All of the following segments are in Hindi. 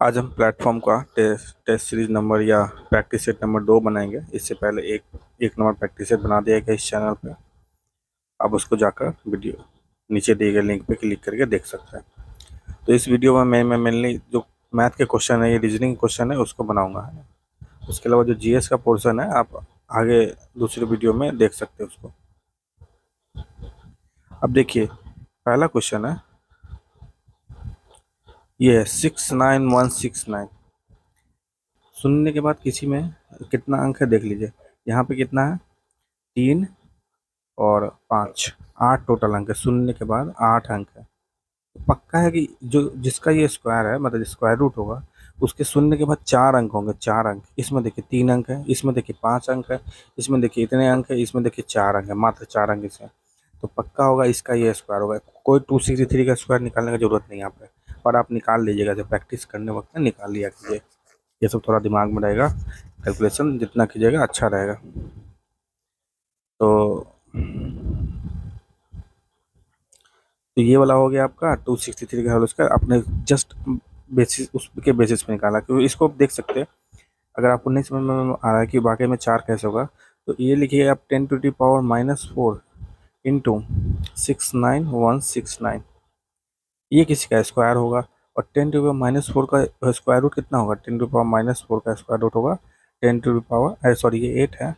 आज हम प्लेटफॉर्म का टेस्ट सीरीज नंबर या प्रैक्टिस सेट नंबर 2 बनाएंगे। इससे पहले एक नंबर प्रैक्टिस सेट बना दिया गया इस चैनल पे। आप उसको जाकर वीडियो नीचे दिए गए लिंक पे क्लिक करके देख सकते हैं। तो इस वीडियो में मैं मेनली जो मैथ के क्वेश्चन है, ये रीजनिंग क्वेश्चन है, उसको बनाऊंगा, है ना। उसके अलावा जो जीएस का पोर्शन है आप आगे दूसरे वीडियो में देख सकते हैं उसको। अब देखिए, पहला क्वेश्चन है, ये है 69169। शून्य के बाद किसी में कितना अंक है देख लीजिए। यहाँ पे कितना है, 3 और 5, 8 टोटल अंक है। शून्य के बाद 8 अंक है। तो पक्का है कि जो जिसका ये स्क्वायर है, मतलब स्क्वायर रूट होगा, उसके शून्य के बाद 4 अंक होंगे। 4 अंक, इसमें देखिए 3 अंक है, इसमें देखिए 5 अंक है, इसमें देखिए इतने अंक है, इसमें देखिए 4 अंक है, मात्र 4 अंक इसमें। तो पक्का होगा इसका ये स्क्वायर होगा। कोई 263 का स्क्वायर निकालने की जरूरत नहीं है यहाँ पे, और आप निकाल लीजिएगा जब प्रैक्टिस करने वक्त में निकाल लिया कीजिए। ये सब थोड़ा दिमाग में रहेगा, कैलकुलेशन जितना कीजिएगा अच्छा रहेगा। तो ये वाला हो गया आपका 263 का होल स्क्वायर। आपने जस्ट बेसिस उसके बेसिस पे निकाला, क्योंकि इसको आप देख सकते हैं। अगर आपको नहीं समझ में आ रहा है कि वाकई में 4 कैसे होगा, तो ये लिखिए आप 10⁻⁻⁴ इंटू 69169। ये किसी का स्क्वायर होगा। और 10⁻⁴ का स्क्वायर रूट कितना होगा? 10⁻⁴ का स्क्वायर रूट होगा 10⁻, ये 8 है,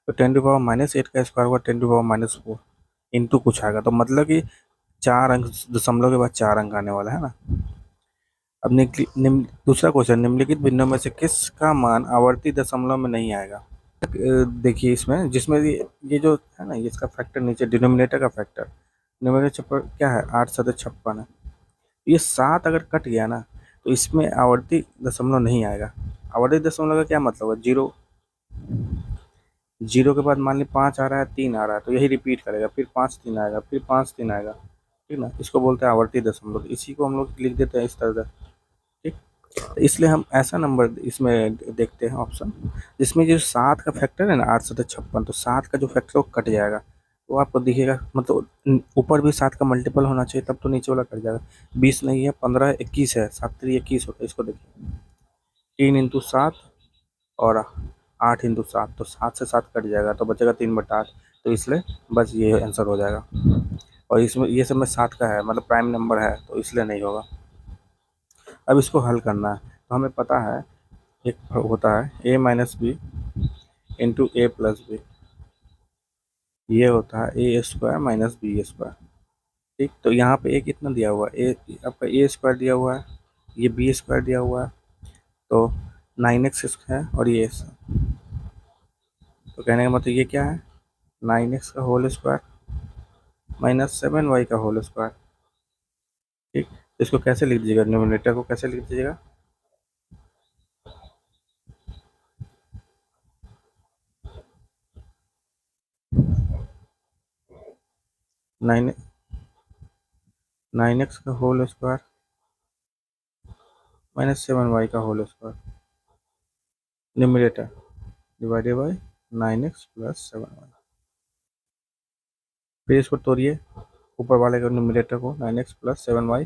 तो 10⁻⁸ का स्क्वायर होगा 10⁻⁴ इंटू कुछ आएगा। तो मतलब कि 4 अंक, दशमलव के बाद 4 अंक आने वाला है ना। अब दूसरा क्वेश्चन, निम्नलिखित भिन्नों में से किसका मान आवर्ती दशमलव में नहीं आएगा? देखिए इसमें, जिसमें ये जो है ना, ये इसका फैक्टर नीचे डिनोमिनेटर का फैक्टर, डिनोमिनेटर क्या है, 8×56 है। ये 7 अगर कट गया ना, तो इसमें आवर्ती दशमलव नहीं आएगा। आवर्ती दशमलव का क्या मतलब है? जीरो, जीरो के बाद मान ली 5 आ रहा है, 3 आ रहा है, तो यही रिपीट करेगा, फिर 5 3 आएगा, फिर 5 3 आएगा, ठीक ना। इसको बोलते हैं आवर्ती दशमलव। इसी को हम लोग लिख देते हैं इस तरह से, ठीक। तो इसलिए हम ऐसा नंबर इसमें देखते हैं ऑप्शन, जिसमें जो 7 का फैक्टर है ना, 8×56, तो 7 का जो फैक्टर वो कट जाएगा, तो आपको दिखेगा, मतलब ऊपर भी 7 का मल्टीपल होना चाहिए, तब तो नीचे वाला कट जाएगा। 20 नहीं है, 15 21 है, 7×3 21 होता है। इसको देखिए, 3×7 और 8×7, तो 7 से 7 कट जाएगा, तो बचेगा 3/8। तो इसलिए बस ये आंसर हो जाएगा। और इसमें ये सब में 7 का है, मतलब प्राइम नंबर है, तो इसलिए नहीं होगा। अब इसको हल करना है, तो हमें पता है एक होता है a-b इंटू a+b, ये होता है a² - b², ठीक। तो यहाँ पे a कितना दिया हुआ है, आपका a² दिया हुआ है, ये b² दिया हुआ है, तो 9x है, और ये तो कहने का मतलब ये क्या है, 9x का होल स्क्वायर माइनस 7y का होल स्क्वायर, ठीक। तो इसको कैसे लिख दीजिएगा, न्यूमरेटर को कैसे लिख दीजिएगा, 9x का होल स्क्वायर माइनस 7y का whole square, numerator divided by 9x + 7y। फिर इसको तोड़िए, ऊपर वाले का न्यूमरेटर को, 9x + 7y,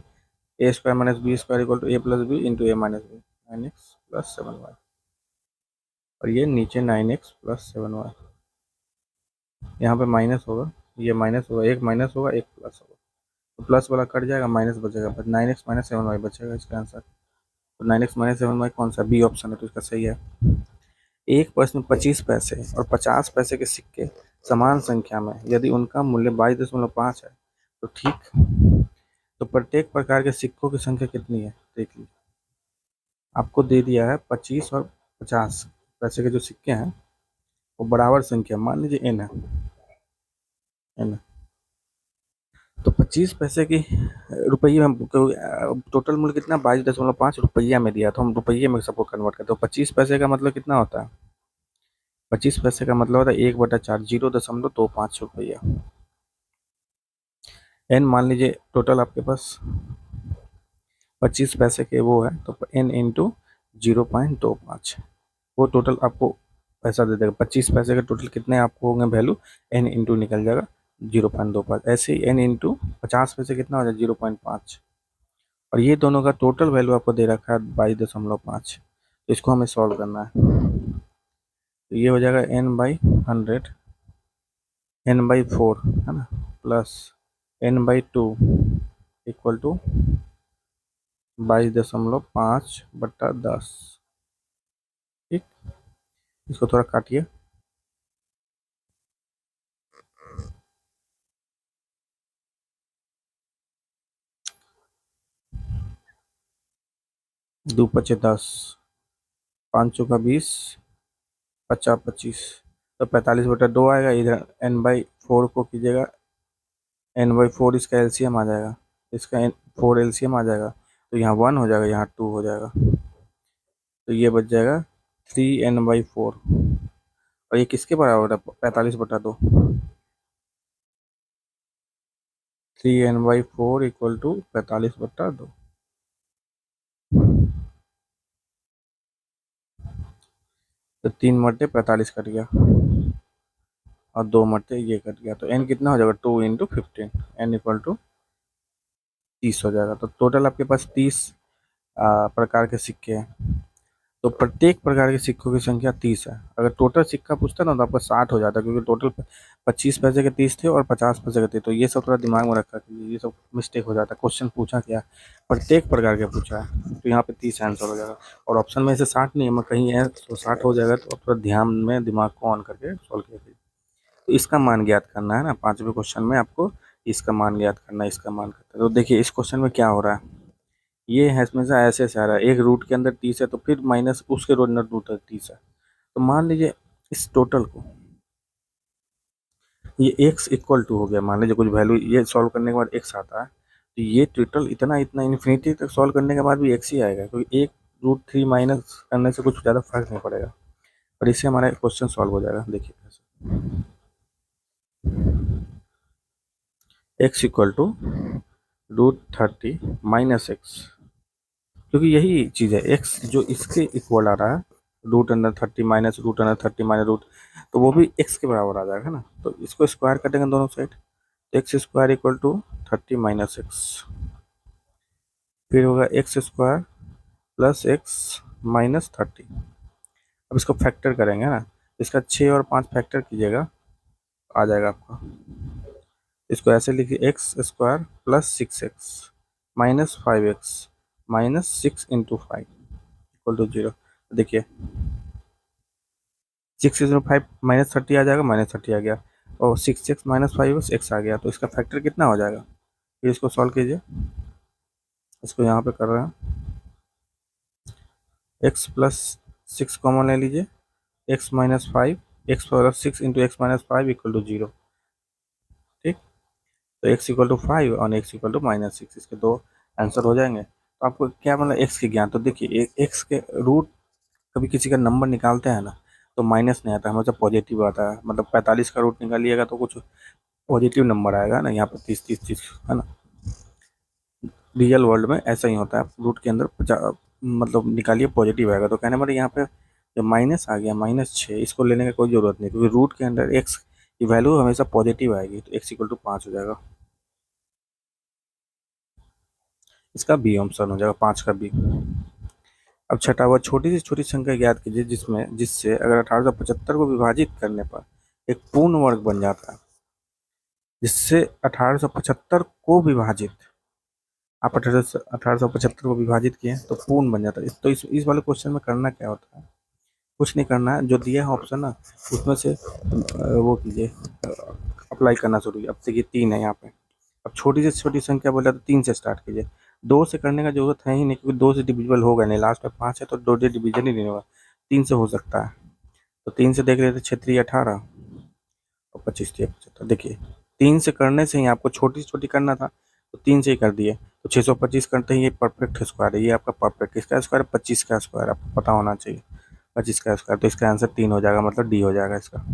a² - b² equal to a+b into a - b, 9x + 7y, और ये नीचे 9x + 7y। यहाँ पे माइनस होगा, ये माइनस होगा, एक माइनस होगा, एक प्लस होगा, तो प्लस वाला कट जाएगा, माइनस बचेगा, बस 9x - 7y बचेगा इसका आंसर। तो 9x - 7y कौन सा, बी ऑप्शन है, तो इसका सही है। एक प्रश्न में 25 पैसे और 50 पैसे के सिक्के समान संख्या में, यदि उनका मूल्य 22.5 है, तो ठीक, तो प्रत्येक प्रकार के सिक्कों की संख्या कितनी है, देख लीजिए। आपको दे दिया है 25 और 50 पैसे के जो सिक्के हैं, वो बराबर संख्या, मान लीजिए n है, n। तो 25 पैसे की रुपये में टोटल मूल्य कितना, 22.5 रुपया में दिया, तो हम रुपये में सबको कन्वर्ट करते हैं। तो 25 पैसे का मतलब कितना होता है, 25 पैसे का मतलब होता है 1/4, 0.25 रुपया। n मान लीजिए टोटल आपके पास 25 पैसे के वो है, तो n इंटू 0.25, वो टोटल आपको पैसा दे देगा। 25 पैसे के टोटल कितने आपको होंगे वैल्यू, n इंटू निकल जाएगा 0.25। ऐसे ही n इंटू 50 पैसे कितना हो जाएगा, 0.5। और ये दोनों का टोटल वैल्यू आपको दे रखा है 22.5। तो इसको हमें सॉल्व करना है। तो ये हो जाएगा n/100 n/4 है ना, प्लस n/2 इक्वल टू 22.5/10। ठीक, इसको थोड़ा काटिए। दो पचे 10, 5 चौका 20, 50 25, तो 45/2 आएगा। इधर n/4 को कीजिएगा, n/4 इसका एलसीएम आ जाएगा, इसका 4 एलसीएम आ जाएगा, तो यहाँ 1 हो जाएगा, यहाँ 2 हो जाएगा, तो ये बच जाएगा 3n/4। और ये किसके बराबर है? 45/2। 3n/4 equal to 45/2। तो 3 मरते 45 कट गया, और 2 मरते ये कट गया, तो n कितना हो जाएगा? 2 × 15, n इक्वल टू 30 हो जाएगा। तो टोटल आपके पास 30 प्रकार के सिक्के हैं। तो प्रत्येक प्रकार के सिक्कों की संख्या 30 है। अगर टोटल सिक्का पूछता ना तो आपका 60 हो जाता, क्योंकि टोटल 25 पैसे के 30 थे और 50 पैसे के थे। तो ये सब थोड़ा दिमाग में रखा कीजिए, ये सब मिस्टेक हो जाता है। क्वेश्चन पूछा क्या, प्रत्येक प्रकार के पूछा है, तो यहाँ पे 30 आंसर हो जाएगा। और ऑप्शन में से 60 नहीं है, मैं कहीं है तो 60 हो जाएगा। तो थोड़ा ध्यान में दिमाग को ऑन करके सॉल्व कीजिए। तो इसका मान ज्ञात करना है ना, 5वें क्वेश्चन में आपको इसका मान ज्ञात करना है, इसका मान करना है। तो देखिए इस क्वेश्चन में क्या हो रहा है, ये है हमेशा ऐसे से आ रहा है, एक रूट के अंदर 30 है तो फिर माइनस उसके रूट अंदर रूट 30 है। तो मान लीजिए इस टोटल को, ये x इक्वल टू हो गया, मान लीजिए कुछ वैल्यू ये सॉल्व करने के बाद x आता है, तो ये टोटल इतना इतना इन्फिनिटी तक सॉल्व करने के बाद भी x ही आएगा, क्योंकि एक √3 माइनस करने से कुछ ज़्यादा फर्क नहीं पड़ेगा। और इससे हमारा क्वेश्चन सॉल्व हो जाएगा। देखिए कैसे, x equal to √30 minus x, क्योंकि यही चीज़ है, x जो इसके इक्वल आ रहा है, √30 माइनस √30 माइनस रूट, तो वो भी x के बराबर आ जाएगा ना। तो इसको स्क्वायर कटेंगे दोनों साइड, तो x square equal to 30 minus x, फिर होगा x square plus x minus 30। अब इसको फैक्टर करेंगे ना, इसका 6 और 5 फैक्टर कीजिएगा, आ जाएगा आपका। इसको ऐसे लिखिए, x square plus 6x minus 5x minus 6 × 5 equal to 0। देखिए 6 × 5 माइनस 30 आ जाएगा, माइनस 30 आ गया, और 6x माइनस 5x आ गया, तो इसका फैक्टर कितना हो जाएगा? फिर इसको सॉल्व कीजिए, इसको यहाँ पे कर रहे हैं, x प्लस 6 कॉमन ले लीजिए, x minus 5, x plus 6 into x minus 5 equal to 0। ठीक, तो x इक्वल टू 5 और x इक्वल टू माइनस 6, इसके दो आंसर हो जाएंगे। तो आपको क्या मतलब x के ज्ञान, तो देखिए x के रूट, कभी किसी का नंबर निकालते हैं ना तो माइनस नहीं आता, हमेशा पॉजिटिव आता है। मतलब 45 का रूट निकालिएगा तो कुछ पॉजिटिव नंबर आएगा ना, यहाँ पर 30 है ना। रियल वर्ल्ड में ऐसा ही होता है, रूट के अंदर मतलब निकालिए पॉजिटिव आएगा। तो कहने मतलब यहाँ पे जो माइनस आ गया, -6, इसको लेने की कोई ज़रूरत नहीं, क्योंकि रूट के अंदर एक्स की वैल्यू हमेशा पॉजिटिव आएगी, तो x इक्वल टू 5 हो जाएगा। इसका बी ऑप्शन हो जाएगा, 5 का बी। अब छठा हुआ, छोटी से छोटी संख्या ज्ञात कीजिए जिससे अगर 1875 को विभाजित करने पर एक पूर्ण वर्ग बन जाता है। जिससे 1875 को विभाजित, आप 1875 को विभाजित किए तो पूर्ण बन जाता है। तो इस वाले क्वेश्चन में करना क्या होता है, कुछ नहीं करना है, जो दिया है ऑप्शन ना उसमें से वो कीजिए, अप्लाई करना शुरू कीजिए। अब देखिए 3 है यहाँ पे, अब छोटी से छोटी संख्या बोला तो 3 से स्टार्ट कीजिए। 2 से करने का जरूरत है ही नहीं, क्योंकि 2 से डिविजिबल होगा नहीं, लास्ट में 5 है तो 2 से डिवीजन ही नहीं होगा। 3 से हो सकता है, तो 3 से देख लेते, 6 18 और 25 75। देखिए 3 से करने से ही आपको छोटी से छोटी करना था, तो 3 से ही कर दिए, तो 625 करते ही ये परफेक्ट स्क्वायर है। ये आपका परफेक्ट किसका स्क्वायर है? 25 का स्क्वायर, आपको पता होना चाहिए 25 का स्क्वायर। तो इसका आंसर 3 हो जाएगा, मतलब डी हो जाएगा इसका।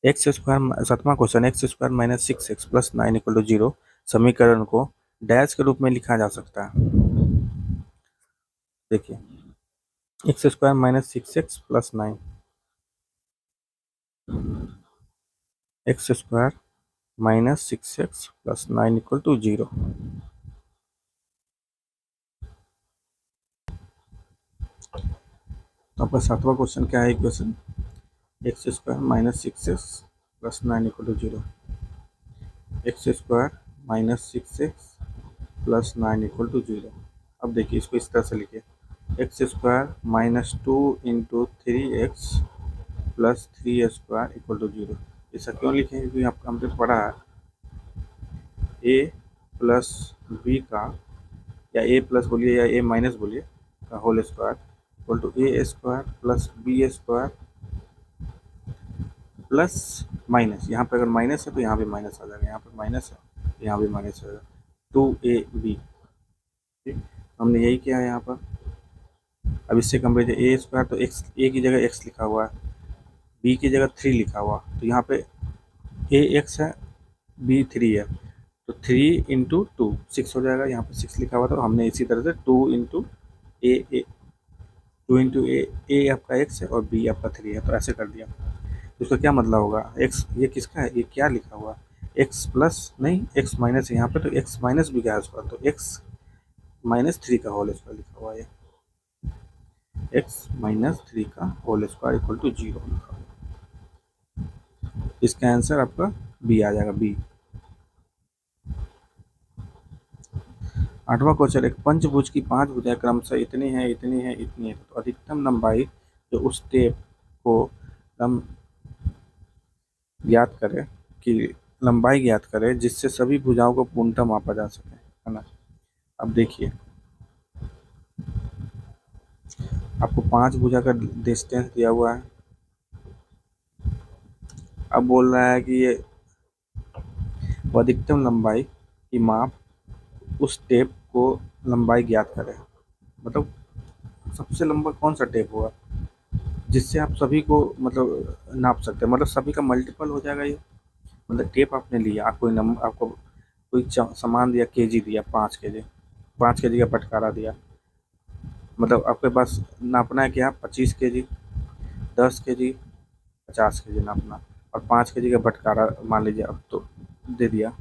एक्स स्क्वायर, 7वां question, x square minus 6x plus 9 equal to 0 समीकरण को डैश के रूप में लिखा जा सकता है। देखिए x square minus 6x plus 9, x square minus 6x plus 9 equal to 0। तो आपका सातवां क्वेश्चन क्या है equation, x square minus six x plus nine equal to zero. X square minus six x plus nine equal to zero. अब देखिए इसको इस तरह से लिखिए, x square minus two into three x plus three square equal to zero. ऐसा क्यों लिखें, क्योंकि आपको हमने पढ़ा है ए प्लस बी का, या ए प्लस बोलिए या ए माइनस बोलिए, का whole square equal to A square plus B square plus minus, यहाँ पे अगर माइनस है तो यहाँ भी माइनस आ जाएगा, यहाँ पे माइनस है यहाँ भी माइनस हो जाएगा, टू ए बी। ठीक, हमने यही किया है यहाँ पर। अब इससे कंपेयर ए स्क्वायर, तो एक्स, ए की जगह एक्स लिखा हुआ है, बी की जगह थ्री लिखा हुआ, तो यहाँ पे ए एक्स है बी थ्री है, तो थ्री इंटू टू सिक्स हो जाएगा, यहाँ पे सिक्स लिखा हुआ था, तो हमने इसी तरह से टू इंटू ए टू इंटू ए आपका एक्स है और बी आपका थ्री है, तो ऐसे कर दिया। तो इसका क्या मतलब होगा, एक्स ये किसका है, ये क्या लिखा हुआ है, एक्स प्लस नहीं एक्स माइनस है यहाँ पे, तो एक्स माइनस भी क्या है उसका, तो एक्स माइनस थ्री का होल स्क्वायर लिखा हुआ है, एक्स माइनस थ्री का whole square equal to zero लिखा हुआ है। इसका आंसर आपका बी आ जाएगा, बी। आठवां क्वेश्चन, एक पंचभुज की पांच भुजाएं क्रमशः इतनी है इतनी है इतनी है, तो अधिकतम लंबाई जो उस टेप को हम ज्ञात करें कि लंबाई ज्ञात करें जिससे सभी भुजाओं को पूर्णतः मापा जा सके, है ना। अब देखिए आपको पांच भुजा का डिस्टेंस दिया हुआ है, अब बोल रहा है कि ये अधिकतम लंबाई की माप उस टेप को लंबाई ज्ञात करें, मतलब सबसे लंबा कौन सा टेप होगा जिससे आप सभी को मतलब नाप सकते हैं, मतलब सभी का मल्टीपल हो जाएगा ये। मतलब टेप आपने लिया, आपको नंबर, आपको कोई सामान दिया, केजी दिया, 5 केजी, 5 केजी का फटकारा दिया, मतलब आपके पास नापना है क्या, 25 केजी, 10 केजी, 50 केजी नापना, और 5 केजी का फटकारा मान लीजिए अब तो दे दिया,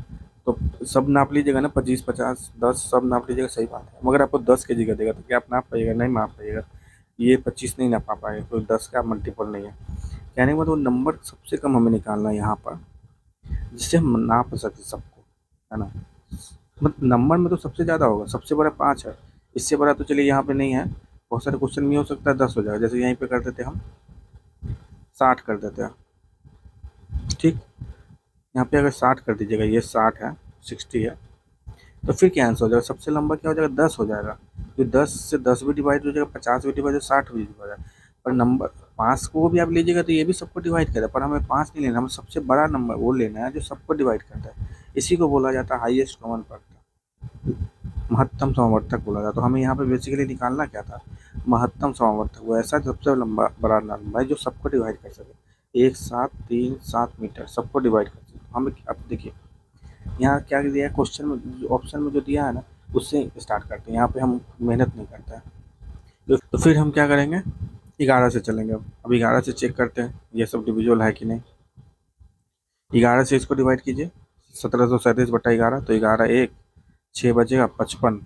तो सब नाप लीजिएगा ना, 25, 50, 10 सब नाप लीजिएगा, सही बात है। मगर आपको 10 केजी का देगा तो क्या आप नाप पाइएगा, नहीं नाप पाइएगा, ये 25 नहीं नापा पाएगा, तो 10 का मल्टीपल नहीं है। कहने के बाद वो नंबर सबसे कम हमें निकालना है यहाँ पर, जिससे हम नाप सके सबको, है ना। मतलब नंबर में तो सबसे ज़्यादा होगा, सबसे बड़ा 5 है, इससे बड़ा तो चलिए यहाँ पे नहीं है, बहुत सारे क्वेश्चन में हो सकता है 10 हो जाएगा, जैसे यहीं पे कर देते हम 60 कर देते हैं। ठीक, यहाँ पे अगर 60 कर दीजिएगा, ये 60 है, 60 है, तो फिर क्या आंसर हो जाएगा, सबसे लंबा क्या हो जाएगा, 10 हो जाएगा, तो 10 से 10 भी डिवाइड हो जाएगा, 50 भी डिवाइड हो जाएगा, 60 भी डिवाइड हो जाएगा। पर नंबर 5 को भी आप लीजिएगा तो ये भी सबको डिवाइड करेगा, पर हमें 5 नहीं लेना, हमें सबसे बड़ा नंबर वो लेना है जो सबको डिवाइड करता है, इसी को बोला जाता है हाईएस्ट कॉमन फैक्टर, महत्तम समवर्धक बोला जाता है। तो हमें यहाँ पे बेसिकली निकालना क्या था, महत्तम समवर्धक, वो ऐसा सबसे लंबा बड़ा नंबर है जो सबको डिवाइड कर सके, 1, 7, 3, 7 मीटर सबको डिवाइड कर सके। हमें अब देखिए यहाँ क्या दिया है, क्वेश्चन में ऑप्शन में जो दिया है ना, उससे स्टार्ट करते हैं, यहाँ पे हम मेहनत नहीं करते हैं। तो फिर हम क्या करेंगे, 11 से चलेंगे। अब 11 से चेक करते हैं ये सब डिविजुअल है कि नहीं। 11 से इसको डिवाइड कीजिए, 1737/11, तो 11 1, 6 बचेगा 55,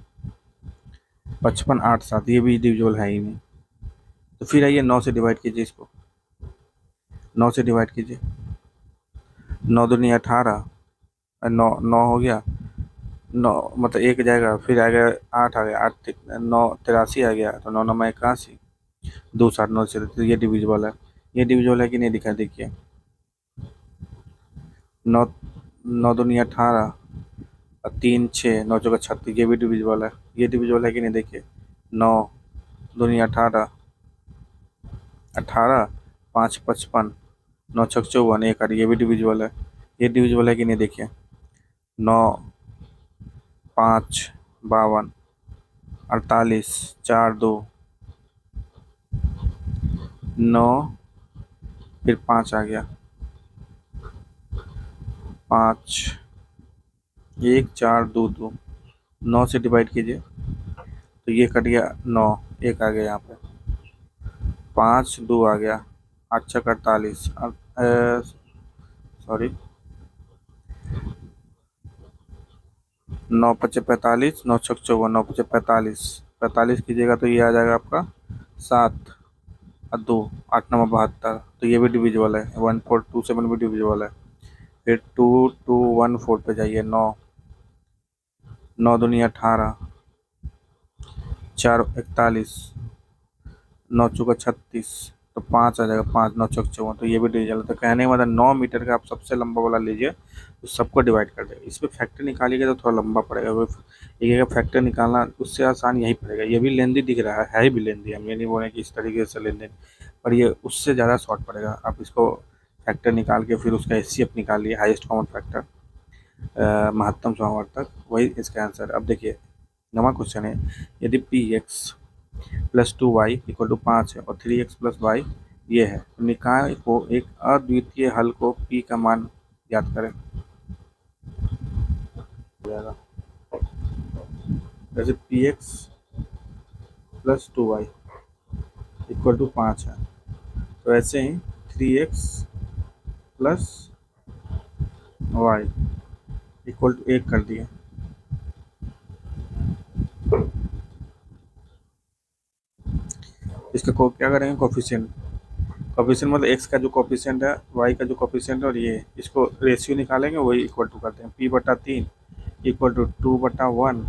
55 8 7, ये भी डिविजुअल है ही नहीं। तो फिर आइए 9 से डिवाइड कीजिए इसको, 9 से डिवाइड कीजिए, 9 दूनी 18, 9 9 हो गया, 9 मतलब 1 जाएगा, फिर आ गया 8, आ गया 8, 9 83 आ गया, तो 9 9 81, 2 7 9 से, तो ये डिविजिबल है, ये डिविजिबल है कि नहीं दिखा, देखिए 9 9 दूनी 18, 3 6, 9 चौका 36, ये भी डिविजिबल है, ये डिविजिबल है कि नहीं देखिए, 9 दूनी 18, 18, 5 55, 9 छक 54, 1 8, ये भी डिविजिबल है, ये डिविजिबल है कि नहीं देखिए, 9 5 52, 48, 4 2, 9, फिर 5 आ गया, 5 1 4 2 2, 9 से डिवाइड कीजिए तो ये कट गया, 9 1 आ गया, यहाँ पे 5 2 आ गया, 8 छक 48, सॉरी 9 5 45, 9 छक 54, 9 5 45, 45 कीजिएगा तो ये आ जाएगा आपका 7, और 2, 8 9 72, तो ये भी डिविजिबल है, 1427 भी डिविजिबल है। फिर 2214 पे जाइए, 9 9 दूनी 18, 4 41, 9 चौका 36, तो 5 आ जाएगा, 5 9 चौक 54, तो ये भी डिविजिबल है। तो कहने का मतलब 9 मीटर का आप सबसे लंबा वाला लीजिए, तो सबको डिवाइड कर देगा। इस पर फैक्टर निकालिएगा तो थोड़ा लंबा पड़ेगा, वो एक का फैक्टर निकालना उससे आसान यही पड़ेगा। ये भी लेंदी दिख रहा है भी लेंदी, हम ये नहीं बोल रहे कि इस तरीके से लेन देन, पर ये उससे ज़्यादा शॉर्ट पड़ेगा। आप इसको फैक्टर निकाल के फिर उसका HCF निकालिए, हाईएस्ट कॉमन फैक्टर, महत्तम समावर्तक, वही इसका आंसर। अब देखिए नवा क्वेश्चन है, यदि px plus 2y equal to 5 है और 3x प्लस वाई ये है, तो निकाय को एक अद्वितीय हल को p का मान ज्ञात करें। जैसे px plus 2y equal to 5 है, तो ऐसे ही 3x plus y equal to 1 कर दिए। इसका को क्या करेंगे, कोफिशिएंट। कोफिशिएंट मतलब x का जो कोफिशिएंट है, y का जो कोफिशिएंट है, और ये इसको रेशियो निकालेंगे, वही इक्वल टू करते हैं। p/3 equal to 2/1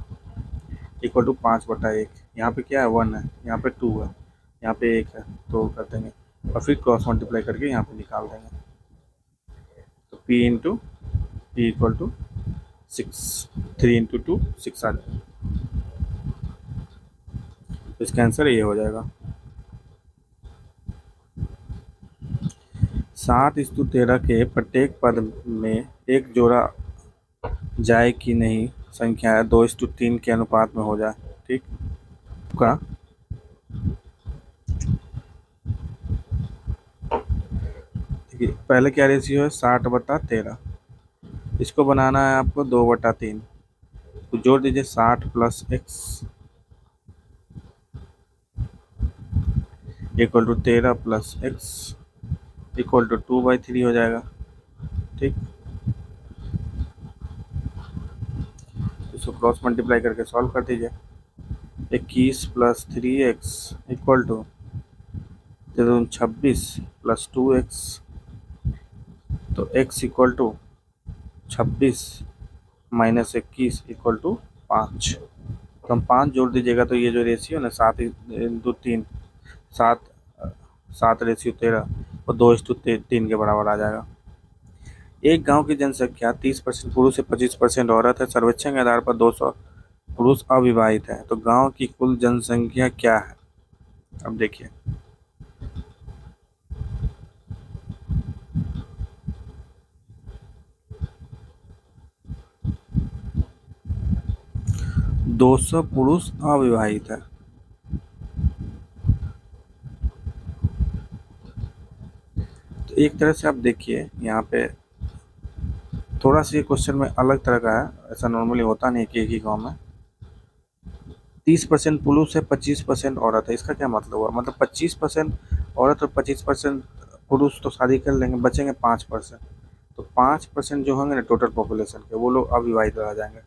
equal to 5/1। यहाँ पे क्या है, 1 है, यहाँ पे 2 है, यहाँ पे 1 है, तो कर देंगे और फिर क्रॉस मल्टीप्लाई करके यहाँ पे निकाल देंगे। तो p into P equal to 6, 3 into 2 6 आ जाएगा। तो इसका आंसर ये हो जाएगा। 7:13 के प्रत्येक पद में एक जोड़ा जाए कि नहीं संख्या 2:3 के अनुपात में हो जाए, ठीक का। देखिए पहले क्या रेशियो है, 60/13, इसको बनाना है आपको 2/3, तो जोड़ दीजिए 60 plus x equal to 13 plus x equal to 2/3 हो जाएगा, ठीक। इसको क्रॉस मल्टीप्लाई करके सॉल्व कर दीजिए। 21 plus 3x equal to 26 plus 2x, तो x equal to 26 minus 21 equal to 5। तो हम 5 जोड़ दीजिएगा, तो ये जो रेशियो है ना, 7:3, 7 7 रेशियो 13 और 2:3 के बराबर आ जाएगा। एक गांव की जनसंख्या 30% पुरुष से 25% औरत है। सर्वेक्षण के आधार पर 200 पुरुष अविवाहित है, तो गांव की कुल जनसंख्या क्या है। अब देखिए 200 पुरुष अविवाहित है, तो एक तरह से आप देखिए यहाँ पे थोड़ा सा ये क्वेश्चन में अलग तरह का है, ऐसा नॉर्मली होता नहीं कि एक ही गांव में 30% पुरुष है 25% औरत है। इसका क्या मतलब हुआ, मतलब 25% औरत और 25% पुरुष तो शादी कर लेंगे, बचेंगे 5%, तो 5% जो होंगे ना टोटल पॉपुलेशन के, वो लोग अविवाहित रह जाएंगे,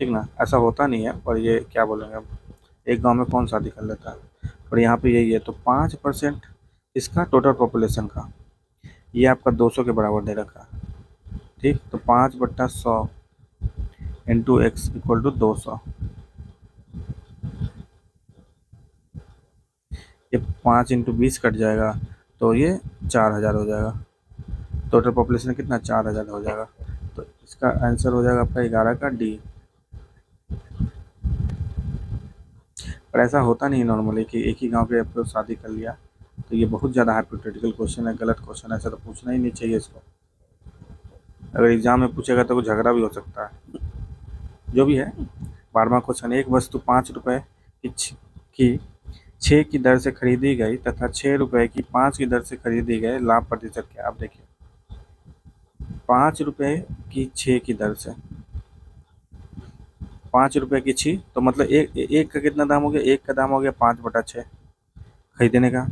ठीक ना। ऐसा होता नहीं है, पर ये क्या बोलेंगे, अब एक गांव में कौन शादी कर लेता है, और यहाँ पे यही है। तो 5% इसका टोटल पॉपुलेशन का, ये आपका 200 के बराबर दे रखा है, ठीक। तो 5/100 इंटू एक्स इक्वल टू 200, ये 5 इंटू 20 कट जाएगा, तो ये 4000 हो जाएगा। टोटल पॉपुलेशन कितना, 4000 हो जाएगा। तो इसका आंसर हो जाएगा आपका 11 का डी। पर ऐसा होता नहीं नॉर्मली कि एक ही गांव के आपको शादी कर लिया, तो ये बहुत ज़्यादा हाइपोथेटिकल क्वेश्चन है, गलत क्वेश्चन है, ऐसा तो पूछना ही नहीं चाहिए इसको। अगर एग्जाम में पूछेगा तो कुछ झगड़ा भी हो सकता है। जो भी है, 12वां क्वेश्चन, एक वस्तु 5 रुपये की 6 की दर से खरीदी गई तथा 6 रुपये की 5 की दर से खरीदी गई, लाभ प्रतिशत क्या। आप देखिए 5 रुपये की 6 की दर से, 5 रुपये की 6, तो मतलब एक का कितना दाम हो गया, एक का दाम हो गया 5/6 खरीदने का,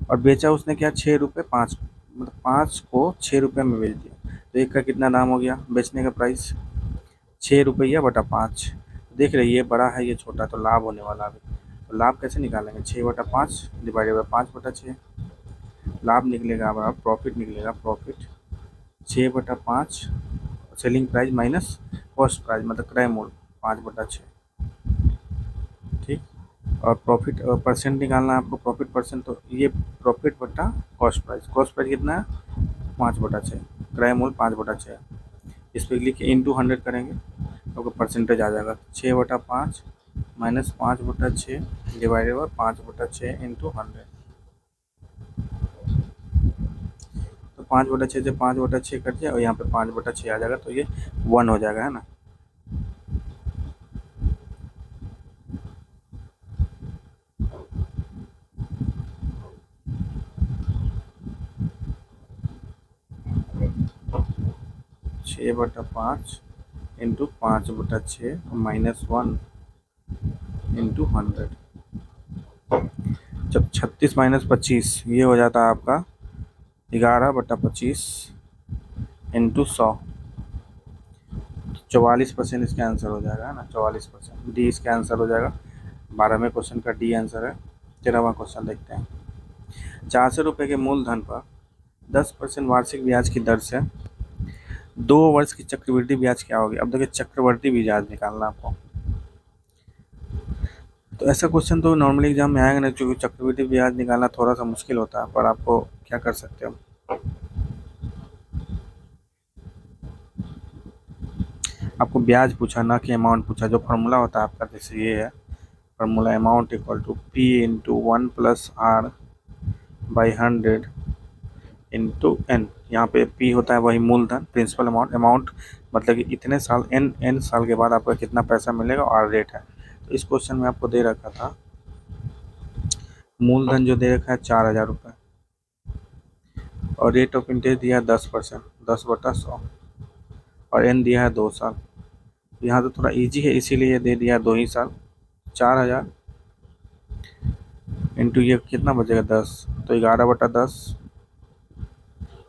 और बेचा उसने क्या, 6 रुपये 5, मतलब 5 को 6 रुपये में बेच दिया, तो एक का कितना दाम हो गया बेचने का प्राइस, 6 रुपया/5। देख रहे ये बड़ा है ये छोटा, तो लाभ होने वाला अभी। तो लाभ कैसे निकालेंगे, 6/5 डिवाइडेड बाई 5/6, लाभ निकलेगा हमारा, प्रॉफिट निकलेगा, profit 6/5 selling price minus cost price, मतलब क्रय मूल्य 5/6। ठीक, और प्रॉफिट परसेंट निकालना है आपको, प्रॉफिट परसेंट, तो ये प्रॉफिट बटा कॉस्ट प्राइस, कॉस्ट प्राइस कितना है 5/6, क्रय मूल्य 5/6। इस पर लिख के इंटू 100 करेंगे तो परसेंटेज आ जाएगा 6/5 माइनस 5/6 डिवाइडेड बाई 5/6 इंटू 100। तो 5/6 से 5/6 कट जाए और यहाँ पे 5/6 आ जाएगा, तो ये 1 हो जाएगा, है ना। छः बटा पाँच इंटू 5/6 माइनस 1 इंटू 100। जब 36 माइनस 25 ये हो जाता है आपका 11/25 इंटू 100। 44% इसका आंसर हो जाएगा, है ना, 44%। डी इसका आंसर हो जाएगा। 12वें क्वेश्चन का डी आंसर है। 13वां क्वेश्चन देखते हैं। 400 रुपये के मूलधन पर 10% वार्षिक ब्याज की दर से 2 वर्ष की चक्रवृद्धि ब्याज क्या होगी। अब देखिए चक्रवृद्धि ब्याज निकालना आपको, तो ऐसा क्वेश्चन तो नॉर्मली एग्जाम में आएगा नहीं, क्योंकि चक्रवृद्धि ब्याज निकालना थोड़ा सा मुश्किल होता है, पर आपको क्या कर सकते हो, आपको ब्याज पूछा ना कि अमाउंट पूछा। जो फार्मूला होता है आपका, जैसे ये है formula, amount equal to P into 1 plus R by 100 into N. यहाँ पे पी होता है वही मूलधन, प्रिंसिपल अमाउंट, अमाउंट मतलब कि इतने साल, एन साल के बाद आपका कितना पैसा मिलेगा, और रेट है। तो इस क्वेश्चन में आपको दे रखा था मूलधन, जो दे रखा है 4,000 रुपये, और रेट ऑफ इंटरेस्ट दिया है 10%, 10/100, और एन दिया है 2 साल। यहाँ तो थोड़ा इजी है, इसीलिए दे दिया 2 ही साल। 4,000 इंटू ये कितना बचेगा 10, तो 11/10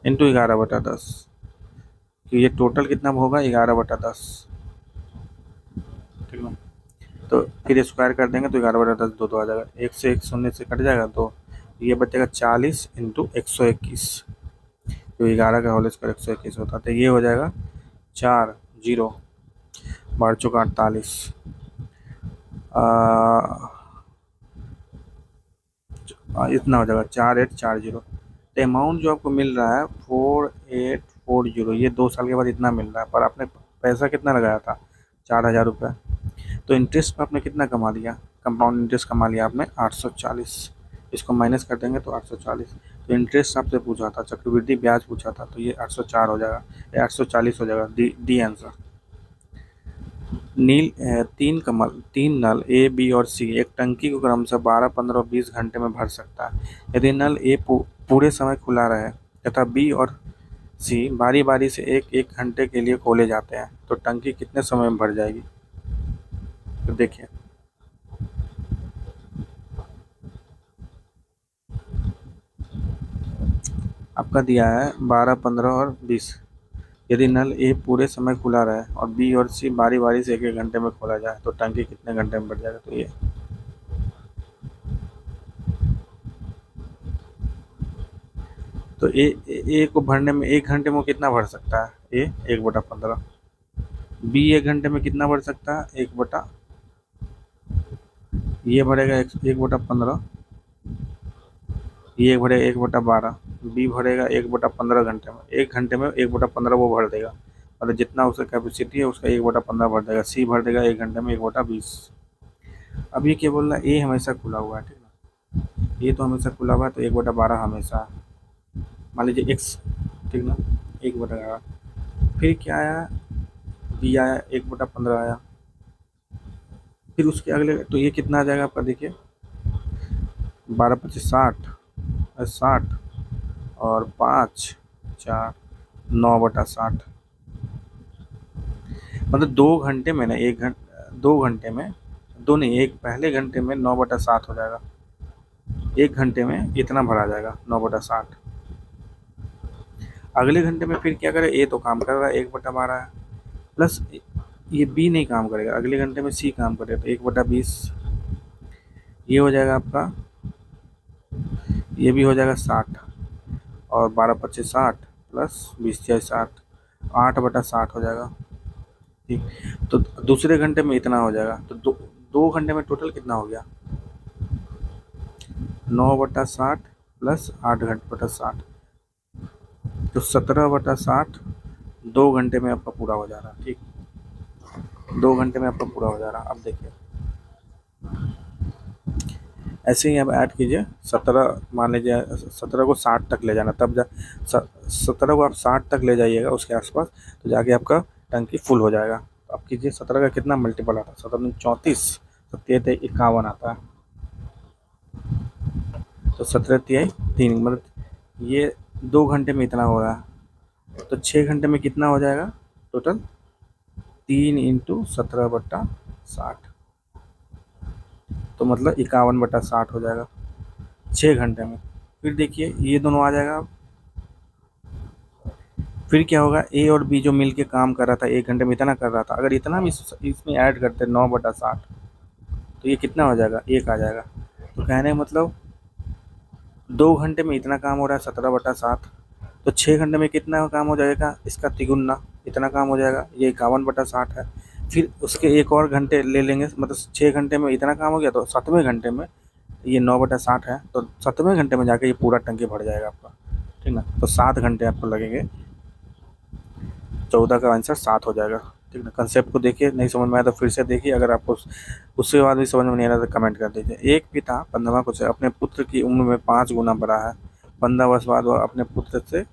इंटू 11/10, तो ये टोटल कितना होगा 11/10। ठीक ना, तो फिर स्क्वायर कर देंगे तो 11/10 दो आ जाएगा, 1 से 1 शून्य से कट जाएगा, तो ये बचेगा 40 इंटू 121, तो 11 का होल स्क्वायर 121 होता है, तो ये हो जाएगा 4 0 बढ़ चुका 48। इतना हो जाएगा 4840। तो अमाउंट जो आपको मिल रहा है 4840, ये 2 साल के बाद इतना मिल रहा है, पर आपने पैसा कितना लगाया था 4,000 रुपये, तो इंटरेस्ट पर आपने कितना कमा लिया, कंपाउंड इंटरेस्ट कमा लिया आपने 840। इसको माइनस कर देंगे तो 840। तो इंटरेस्ट आपसे पूछा था, चक्रवृद्धि ब्याज पूछा था, तो ये 804 हो जाएगा, ये 840 हो जाएगा, डी आंसर। तीन नल ए बी और सी एक टंकी को क्रमशः 12, 15 और 20 घंटे में भर सकता है। यदि नल ए पूरे समय खुला रहे तथा बी और सी बारी बारी से एक एक घंटे के लिए खोले जाते हैं, तो टंकी कितने समय में भर जाएगी। तो देखिए आपका दिया है 12, 15 और 20। यदि नल ए पूरे समय खुला रहे और बी और सी बारी बारी से एक एक घंटे में खोला जाए, तो टंकी कितने घंटे में भर जाएगा। तो ये तो ए को भरने में 1 घंटे में कितना भर सकता है, ए 1/15। बी 1 घंटे में कितना भर सकता है, ये भरेगा 1/15, ये भरेगा 1/12, बी भरेगा 1/15 घंटे में, 1 घंटे में 1/15 वो भर देगा, मतलब जितना उसका कैपेसिटी है उसका 1/15 भर देगा। सी भर देगा 1 घंटे में 1/20। अब ये क्या बोल रहा है, ए हमेशा खुला हुआ है, ठीक ना, ये तो हमेशा खुला हुआ है, तो 1/12 हमेशा, मान लीजिए एक्स, ठीक ना, 1/12। फिर क्या आया, बी आया 1/15 आया, फिर उसके अगले, तो ये कितना आ जाएगा आपका, देखिए 12×25 60 और 5 4 9/60, मतलब 2 घंटे में ना, 2 घंटे में, दो नहीं, एक पहले घंटे में 9/60 हो जाएगा, 1 घंटे में इतना भरा जाएगा 9/60। अगले घंटे में फिर क्या करें, ए तो काम कर रहा है 1/12 है, प्लस ये बी नहीं काम करेगा, अगले घंटे में सी काम करेगा, तो 1/20 ये हो जाएगा आपका, ये भी हो जाएगा 60, और 12×25 60 प्लस 20×6 60, 8/60 हो जाएगा। ठीक, तो दूसरे घंटे में इतना हो जाएगा, तो 2 घंटे में टोटल कितना हो गया, 9/60 प्लस 8/60, तो 17/60 2 घंटे में आपका पूरा हो जा रहा है। ठीक, 2 घंटे में आपका पूरा हो जा रहा है। अब देखिए ऐसे ही आप ऐड कीजिए, 17 मान लीजिए, 17 को 60 तक ले जाना, तब 17 को आप 60 तक ले जाइएगा उसके आसपास, तो जाके आपका टंकी फुल हो जाएगा। तो आप कीजिए 17 का कितना मल्टीपल आता है, 17×34, 17×51 आता है, तो 17×3 मतलब ये 2 घंटे में इतना हो रहा है, तो 6 घंटे में कितना हो जाएगा टोटल, 3×17/60, तो मतलब 51/60 हो जाएगा 6 घंटे में। फिर देखिए ये दोनों आ जाएगा, फिर क्या होगा, ए और बी जो मिल के काम कर रहा था 1 घंटे में इतना कर रहा था, अगर इतना भी इसमें ऐड करते 9/60, तो ये कितना हो जाएगा, 1 आ जाएगा। तो कहने का मतलब 2 घंटे में इतना काम हो रहा है 17/60, तो 6 घंटे में कितना काम हो जाएगा, इसका तिगुना इतना काम हो जाएगा, ये 51/60 है। फिर उसके एक और घंटे ले लेंगे, मतलब 6 घंटे में इतना काम हो गया, तो 7वें घंटे में ये 9/60 है, तो 7वें घंटे में जाके ये पूरा टंकी भर जाएगा आपका। ठीक ना, तो 7 घंटे आपको लगेंगे, 14 का आंसर 7 हो जाएगा। ठीक ना, कंसेप्ट को देखिए, नहीं समझ में आया तो फिर से देखिए, अगर आपको उसके बाद भी समझ में नहीं आ रहा तो कमेंट कर दीजिए। एक पिता 15 को से अपने पुत्र की उम्र में 5 गुना बड़ा है, 15 वर्ष बाद वह अपने पुत्र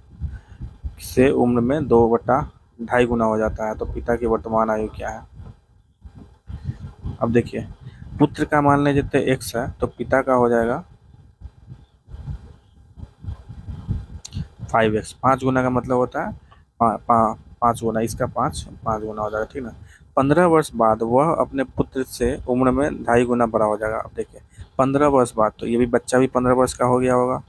से उम्र में 2/2.5 गुना हो जाता है, तो पिता की वर्तमान आयु क्या है। अब देखिए पुत्र का मान लीजिए जितने x है, तो पिता का हो जाएगा 5x, 5 गुना का मतलब होता है 5 गुना, इसका 5 गुना हो जाएगा। ठीक ना, 15 वर्ष बाद वह अपने पुत्र से उम्र में 2.5 गुना बड़ा हो जाएगा। अब देखिए 15 वर्ष बाद, तो ये भी बच्चा भी 15 वर्ष का हो गया होगा,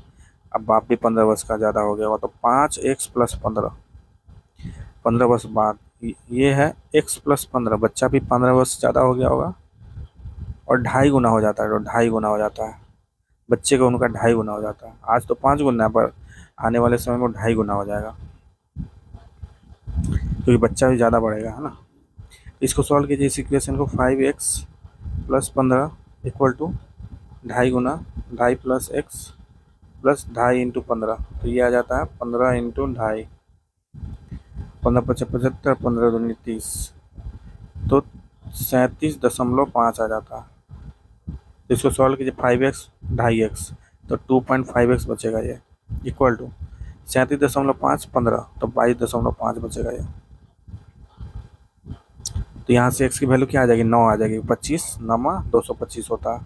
अब बाप भी 15 वर्ष का ज़्यादा हो गया होगा, तो 5x + 15, 15 वर्ष बाद ये है x + 15, बच्चा भी 15 वर्ष ज़्यादा हो गया होगा, और 2.5 गुना हो जाता है, तो 2.5 गुना हो जाता है, बच्चे का उनका 2.5 गुना हो जाता है। आज तो 5 गुना है, पर आने वाले समय में 2.5 गुना हो जाएगा, क्योंकि बच्चा भी ज़्यादा बढ़ेगा, है ना। इसको सॉल्व कीजिए, इस इक्वेशन को, 5x + 15 = 2.5 गुना 2.5 + x + 2.5 × 15, तो ये आ जाता है 15 × 2.5, 15×5 = 75, 15×2 = 30, तो 37.5 आ जाता है। तो इसको सॉल्व कीजिए, 5x 2.5x, तो 2.5x बचेगा, ये इक्वल टू 37.5 15, तो 22.5 बचेगा ये। तो यहाँ से x की वैल्यू क्या आ जाएगी, 9 आ जाएगी, 25 9 225 होता है,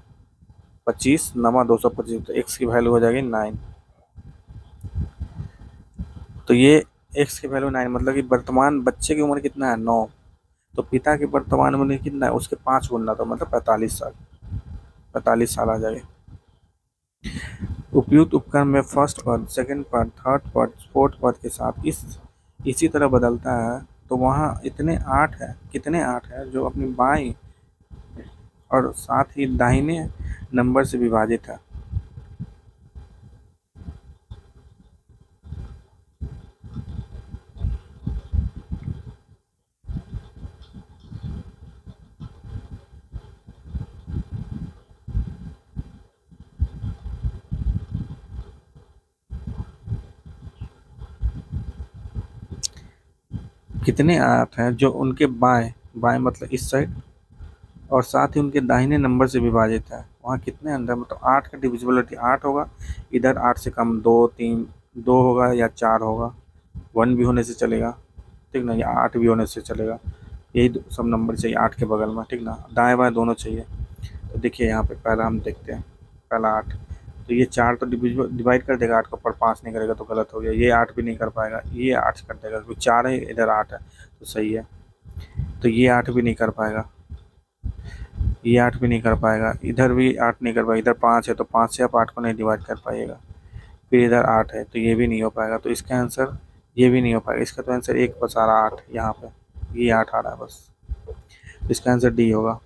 25 9 225, तो x की वैल्यू हो जाएगी 9। तो ये x की वैल्यू 9, मतलब कि वर्तमान बच्चे की उम्र कितना है, 9, तो पिता की वर्तमान उम्र कितना है, उसके 5 गुना, तो मतलब 45 साल, 45 साल आ जाएगी। उपयुक्त उपकरण में फर्स्ट पद, सेकंड पद, थर्ड पद, फोर्थ पद के साथ इसी तरह बदलता है, तो वहाँ इतने 8 है, कितने 8 है जो अपनी बाईं और साथ ही दाहिने नंबर से विभाजित है। कितने 8 हैं जो उनके बाएं बाएं मतलब इस साइड और साथ ही उनके दाहिने नंबर से विभाजित है, वहाँ कितने अंदर, मतलब 8 का डिविजिबिलिटी 8 होगा, इधर 8 से कम 2 3 2 होगा या 4 होगा, 1 भी होने से चलेगा, ठीक ना, या 8 भी होने से चलेगा, यही सब नंबर चाहिए 8 के बगल में। ठीक ना, दाएं बाएं दोनों चाहिए। तो देखिए यहाँ पे पहला हम देखते हैं, पहला 8, तो ये 4 तो डिवाइड कर देगा 8 को, पर 5 नहीं करेगा तो गलत हो गया, ये 8 भी नहीं कर पाएगा, ये 8 कर देगा, क्योंकि 4 है इधर 8 है, तो सही है। तो ये 8 भी नहीं कर पाएगा, ये 8 भी नहीं कर पाएगा, इधर भी 8 नहीं कर पाएगा, इधर 5 है, तो 5 से आप 8 को नहीं डिवाइड कर पाइएगा, फिर इधर 8 है, तो ये भी नहीं हो पाएगा, तो इसका आंसर ये भी नहीं हो पाएगा, इसका तो आंसर 1 बस आ रहा 8, यहाँ पे ये 8 आ रहा है बस, तो इसका आंसर डी होगा।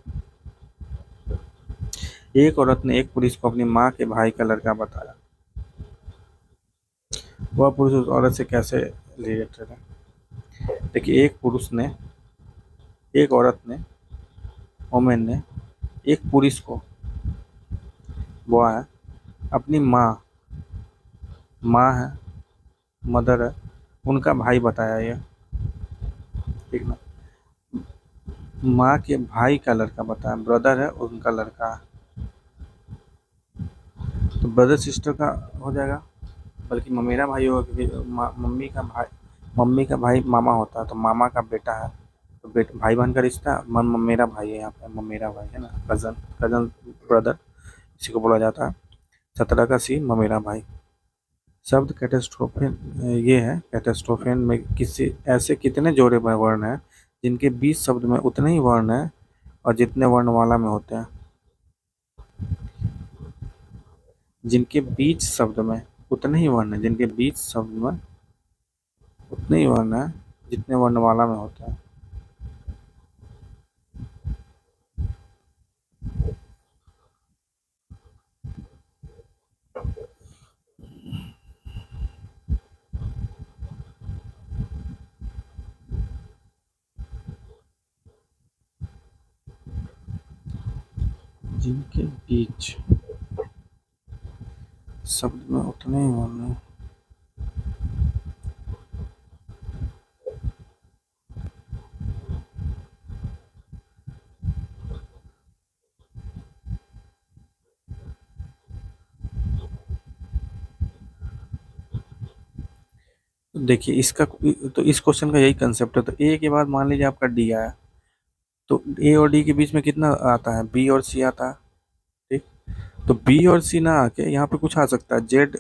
एक औरत ने एक पुलिस को अपनी माँ के भाई का लड़का बताया, वह पुरुष उस औरत से कैसे रिलेटेड है? देखिए, एक औरत ने, वोमेन ने एक पुरुष को, वो है अपनी माँ है, मदर है, उनका भाई बताया ये, ठीक ना। माँ के भाई का लड़का बताया, ब्रदर है उनका लड़का है, तो ब्रदर सिस्टर का हो जाएगा, बल्कि ममेरा भाई होगा, क्योंकि मम्मी का भाई मामा होता है, तो मामा का बेटा है, तो भाई बहन का रिश्ता, ममेरा भाई है, यहाँ पे ममेरा भाई है ना, कजन, कजन ब्रदर इसी को बोला जाता है। 17 का सी, ममेरा भाई। शब्द कैटास्ट्रोफे ये है, कैटास्ट्रोफेन में किसी ऐसे कितने जोड़े में वर्ण हैं जिनके 20 शब्द में उतने ही वर्ण हैं और जितने वर्णमाला में होते हैं। जिनके बीच शब्द में उतने ही वर्ण हैं, जिनके बीच शब्द में उतने ही वर्ण हैं जितने वर्णमाला में होते हैं। जिनके बीच शब्द में उतने ही वर्ण हैं। देखिए, इसका तो इस क्वेश्चन का यही कंसेप्ट है। तो ए के बाद मान लीजिए आपका डी आया, तो ए और डी के बीच में कितना आता है? बी और सी आता है, ठीक। तो बी और सी ना आके यहाँ पे कुछ आ सकता है, जेड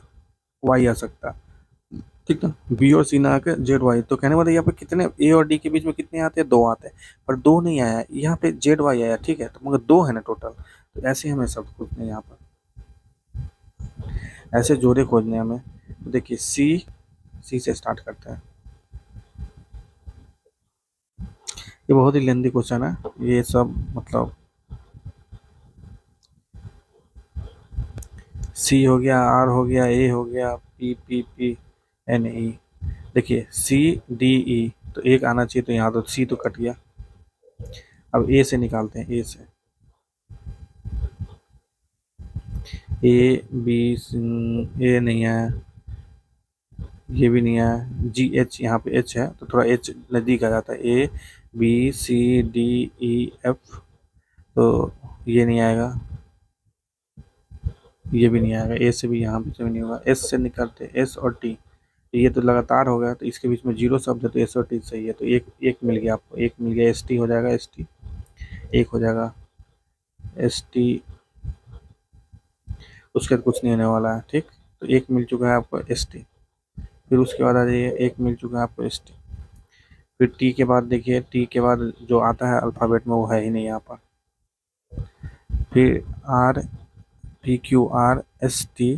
वाई आ सकता है, ठीक ना। बी और सी ना आके जेड वाई, तो कहने वाला यहाँ पे कितने ए और डी के बीच में कितने आते हैं? 2 आते हैं, पर 2 नहीं आया यहाँ पे, जेड वाई आया, ठीक है, तो मगर 2 है ना टोटल। तो ऐसे हमें शब्द खोजने हैं यहाँ पर, ऐसे जोड़े खोजने हैं हमें। तो देखिए, सी से स्टार्ट करते हैं। ये बहुत ही लेंदी क्वेश्चन है, ये सब मतलब सी हो गया, आर हो गया, ए हो गया, पी एन ई। देखिए, सी डी ई, तो एक आना चाहिए, तो यहाँ तो सी तो कट गया। अब ए से निकालते हैं, ए से ए बी, ए नहीं है, ये भी नहीं है, जी एच, यहाँ पे एच है तो थोड़ा एच नज़दीक आ जाता है, A B C D E F, तो ये नहीं आएगा, ये भी नहीं आएगा, ए से भी यहाँ से भी नहीं होगा। एस से निकालते, एस और टी, ये तो लगातार हो गया, तो इसके बीच में जीरो शब्द है, तो एस और टी सही है, तो एक एक मिल गया आपको, एक मिल गया, एस टी हो जाएगा, एस टी एक हो जाएगा, एस टी, उसके बाद कुछ नहीं होने वाला है, ठीक। तो एक मिल चुका है आपको, एस टी। फिर उसके बाद आ जाइए, एक मिल चुका है आपको, एस टी। फिर टी के बाद देखिए, टी के बाद जो आता है अल्फ़ाबेट में वो है ही नहीं यहाँ पर। फिर R, P Q R S T,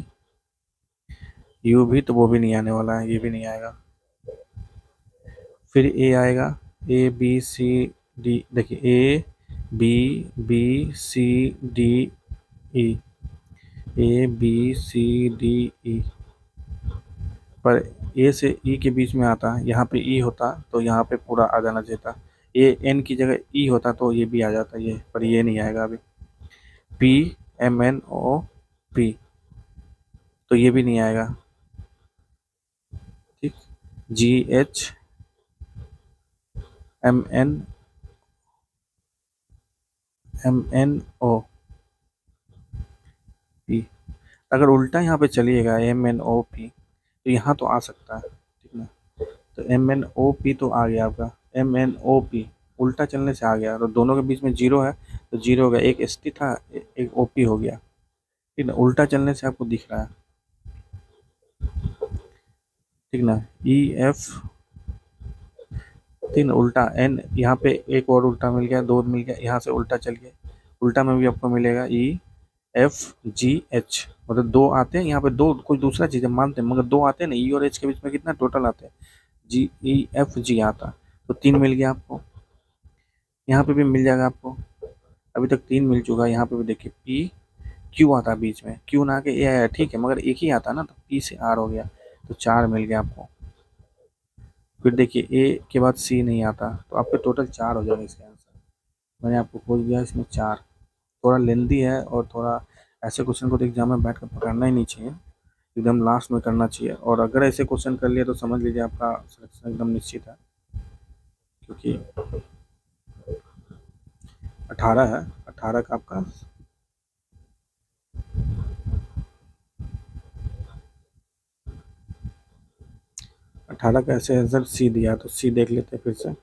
U भी, तो वो भी नहीं आने वाला है, ये भी नहीं आएगा। फिर ए आएगा, ए बी सी डी, देखिए A B B C D E, A B C D E, पर ए से ई के बीच में आता है, यहाँ पे ई होता तो यहाँ पे पूरा आ जाना चाहिए था, ए एन की जगह ई होता तो ये भी आ जाता, ये पर ये नहीं आएगा अभी। P M N O P, तो ये भी नहीं आएगा, ठीक। G H M N O P, अगर उल्टा यहाँ पे चलिएगा, एम एन ओ पी, तो यहाँ तो आ सकता है, ठीक ना। तो एम एन ओ पी तो आ गया आपका, एम एन ओ पी उल्टा चलने से आ गया, तो दोनों के बीच में जीरो है, तो जीरो हो गया, एक एस टी था, एक ओ पी हो गया, ठीक ना, उल्टा चलने से आपको दिख रहा है, ठीक ना। ई एफ, ठीक ना, उल्टा एन, यहाँ पे एक और उल्टा मिल गया, दो मिल गया, यहाँ से उल्टा चल गया, उल्टा में भी आपको मिलेगा ई एफ जी एच, मतलब 2 आते हैं यहाँ पे, दो कोई दूसरा चीज़ है मानते हैं, मगर 2 आते हैं ना, ई और एच के बीच में कितना टोटल आते हैं? जी ई एफ जी आता, तो 3 मिल गया आपको, यहाँ पे भी मिल जाएगा आपको, अभी तक 3 मिल चुका है। यहाँ पे भी देखिए, पी क्यू आता है बीच में, क्यू ना आके ए आया, ठीक है, मगर एक ही आता ना, तो पी से आर हो गया, तो 4 मिल गया आपको। फिर देखिए ए के बाद सी नहीं आता तो आपके टोटल 4 हो जाएगा इसका आंसर। मैंने आपको खोज दिया इसमें 4। थोड़ा लेंदी है और थोड़ा ऐसे क्वेश्चन को तो एग्जाम में बैठ कर पकड़ना ही नहीं चाहिए, एकदम लास्ट में करना चाहिए। और अगर ऐसे क्वेश्चन कर लिया तो समझ लीजिए आपका सिलेक्शन एकदम निश्चित है, क्योंकि 18 है, 18 का आपका 18 का ऐसे आंसर सी दिया, तो सी देख लेते हैं फिर से।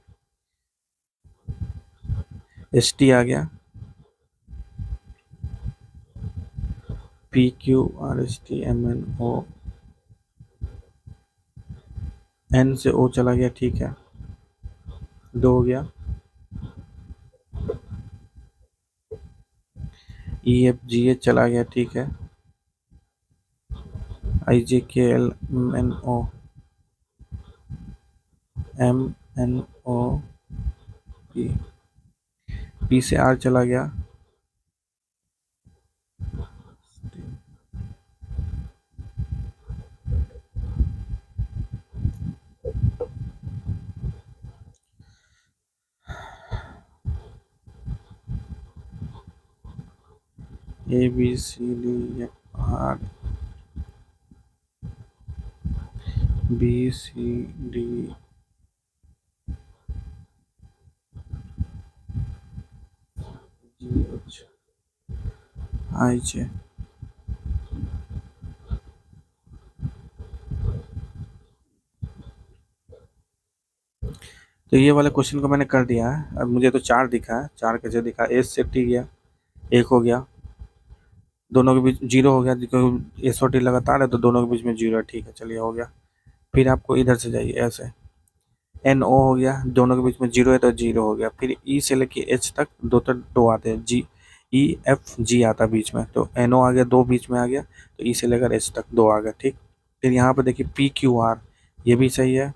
एस टी आ गया, P Q R S T M N O, N से ओ चला गया, ठीक है, 2 हो गया। ई एफ जी एच चला गया, ठीक है। I J K L N O M N O P, P से आर चला गया, A B C D F R, B C D G H I J. तो ये वाले क्वेश्चन को मैंने कर दिया है। अब मुझे तो 4 दिखा है, 4 कैसे दिखा, एस से टी गया, 1 हो गया, दोनों के बीच 0 हो गया, क्योंकि एस और टी लगातार है तो दोनों के बीच में 0 है, ठीक है, चलिए हो गया। फिर आपको इधर से जाइए, ऐसे एन ओ हो गया, दोनों के बीच में 0 है तो 0 हो गया। फिर ई से लेके एच तक 2 तक 2 आते हैं, जी ई एफ जी आता बीच में, तो एन ओ आ गया, 2 बीच में आ गया, तो ई से लेकर एच तक 2 आ गया, ठीक। फिर यहाँ पर देखिए पी क्यू आर, ये भी सही है,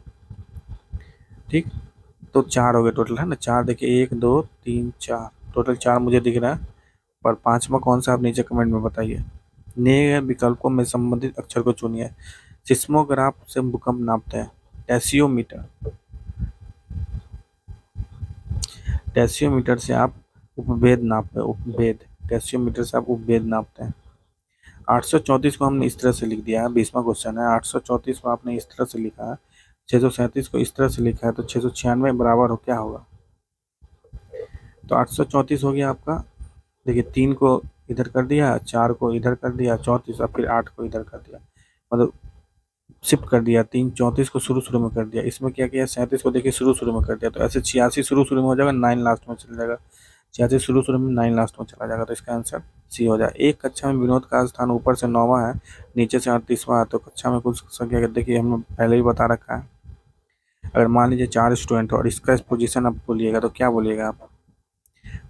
ठीक। तो 4 हो गए टोटल, है ना, 4 देखिए, 1 2 3 4, टोटल 4 मुझे दिख रहा है। पर 5वां कौन सा, आप नीचे कमेंट में बताइए। दिए गए विकल्पों में संबंधित अक्षर को चुनिए। सिस्मोग्राफ से भूकंप नापते हैं, टेसियोमीटर, टेसियोमीटर से आप उपभेद नापते हैं, उपभेद, टेसियोमीटर से आप उपभेद नापते हैं। 834 को हमने इस तरह से लिख दिया है, 20वां क्वेश्चन है, 834 को आपने इस तरह से लिखा है, 637 को इस तरह से लिखा है, तो 696 बराबर हो क्या होगा। तो 834 हो गया आपका, देखिए 3 को इधर कर दिया, 4 को इधर कर दिया, 34 और फिर 8 को इधर कर दिया, मतलब शिफ्ट कर दिया। 3 34 को शुरू शुरू में कर दिया, इसमें क्या किया, 37 को देखिए शुरू शुरू में कर दिया, तो ऐसे 86 शुरू शुरू में हो जाएगा, 9 लास्ट में चला जाएगा, 86 शुरू शुरू में 9 लास्ट में चला जाएगा, तो इसका आंसर सी हो जाए। एक कक्षा में विनोद का स्थान ऊपर से 9वां है, नीचे से 38वां है, तो कक्षा में कुल संख्या देखिए हमने पहले ही बता रखा है। अगर मान लीजिए 4 स्टूडेंट और इसका पोजीशन आप बोलिएगा तो क्या बोलिएगा आप,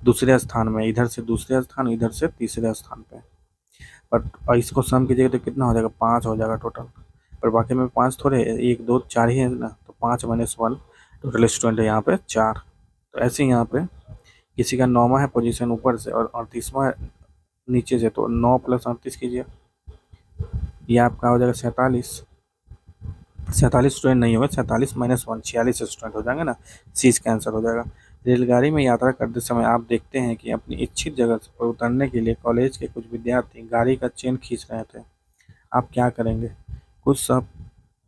दूसरे स्थान में, इधर से दूसरे स्थान, इधर से तीसरे स्थान पे। और इसको सम कीजिएगा तो कितना हो जाएगा, 5 हो जाएगा टोटल। पर बाकी में 5 थोड़े, 1 2 4 ही है ना, तो 5 माइनस 1, टोटल स्टूडेंट है यहाँ पे 4। तो ऐसे ही यहाँ पे किसी का 9वां है पोजीशन ऊपर से और 38वां है नीचे से, तो 9 प्लस 38 कीजिए, ये आपका हो जाएगा 47। 47 स्टूडेंट नहीं होगा, 47 माइनस 1, 46 स्टूडेंट हो जाएंगे ना, सी इसका आंसर हो जाएगा। रेलगाड़ी में यात्रा करते समय आप देखते हैं कि अपनी इच्छित जगह पर उतरने के लिए कॉलेज के कुछ विद्यार्थी गाड़ी का चेन खींच रहे थे, आप क्या करेंगे। कुछ सब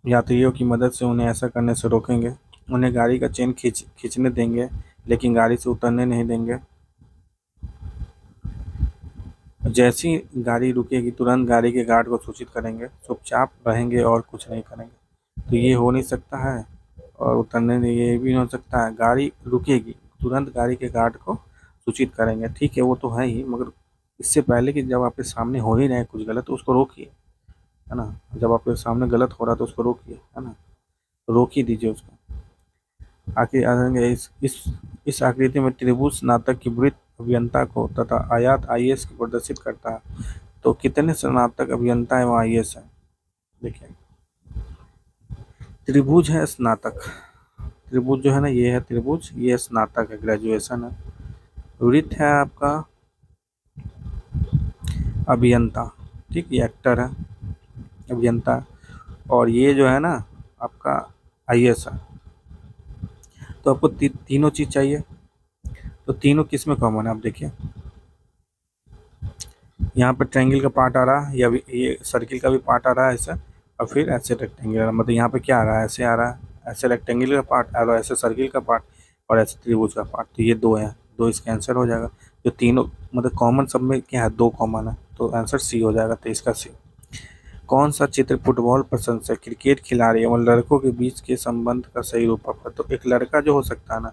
यात्रियों की मदद से उन्हें ऐसा करने से रोकेंगे, उन्हें गाड़ी का चेन खींचने देंगे लेकिन गाड़ी से उतरने नहीं देंगे। जैसी गाड़ी रुकेगी तुरंत गाड़ी के गार्ड को सूचित करेंगे, चुपचाप रहेंगे और कुछ नहीं करेंगे। तो ये हो नहीं सकता है, और उतरने नहीं, ये भी हो सकता है, गाड़ी रुकेगी तुरंत गाड़ी के गार्ड को सूचित करेंगे, ठीक है, वो तो है ही, मगर इससे पहले कि जब आपके सामने हो ही रहे कुछ गलत तो उसको रोकिए, है ना। जब आपके सामने गलत हो रहा है तो उसको रोकिए, है ना, रोक ही दीजिए उसको। आखिर आएंगे इस आकृति में त्रिभुज स्नातक की वृत्त अभियंता को तथा आयात आईएएस को प्रदर्शित करता है, तो कितने स्नातक अभियंता एवं आईएएस है। देखिए त्रिभुज है स्नातक, त्रिभुज जो है ना ये है त्रिभुज, ये स्नातक है, ग्रेजुएशन है। वृत्त है आपका अभियंता, ठीक, ये एक्टर है, अभियंता। और ये जो है ना आपका IS है। तो आपको तीनों चीज़ चाहिए, तो तीनों किस में कॉमन है आप देखिए। यहाँ पर ट्रायंगल का पार्ट आ रहा है, या ये सर्किल का भी पार्ट आ रहा है ऐसा, और फिर ऐसे रेक्टेंगल, मतलब यहाँ पे क्या आ रहा है, ऐसे आ रहा है, ऐसे रेक्टेंगल का पार्ट और ऐसे सर्किल का पार्ट और ऐसे त्रिभुज का पार्ट। तो ये दो है, दो इसका आंसर हो जाएगा। जो तीनों मतलब कॉमन सब में क्या है, दो कॉमन है, तो आंसर सी हो जाएगा, तो इसका सी। कौन सा चित्र फुटबॉल प्रशंसक क्रिकेट खिलाड़ी एवं लड़कों के बीच के संबंध का सही रूपक है? तो एक लड़का जो हो सकता है ना,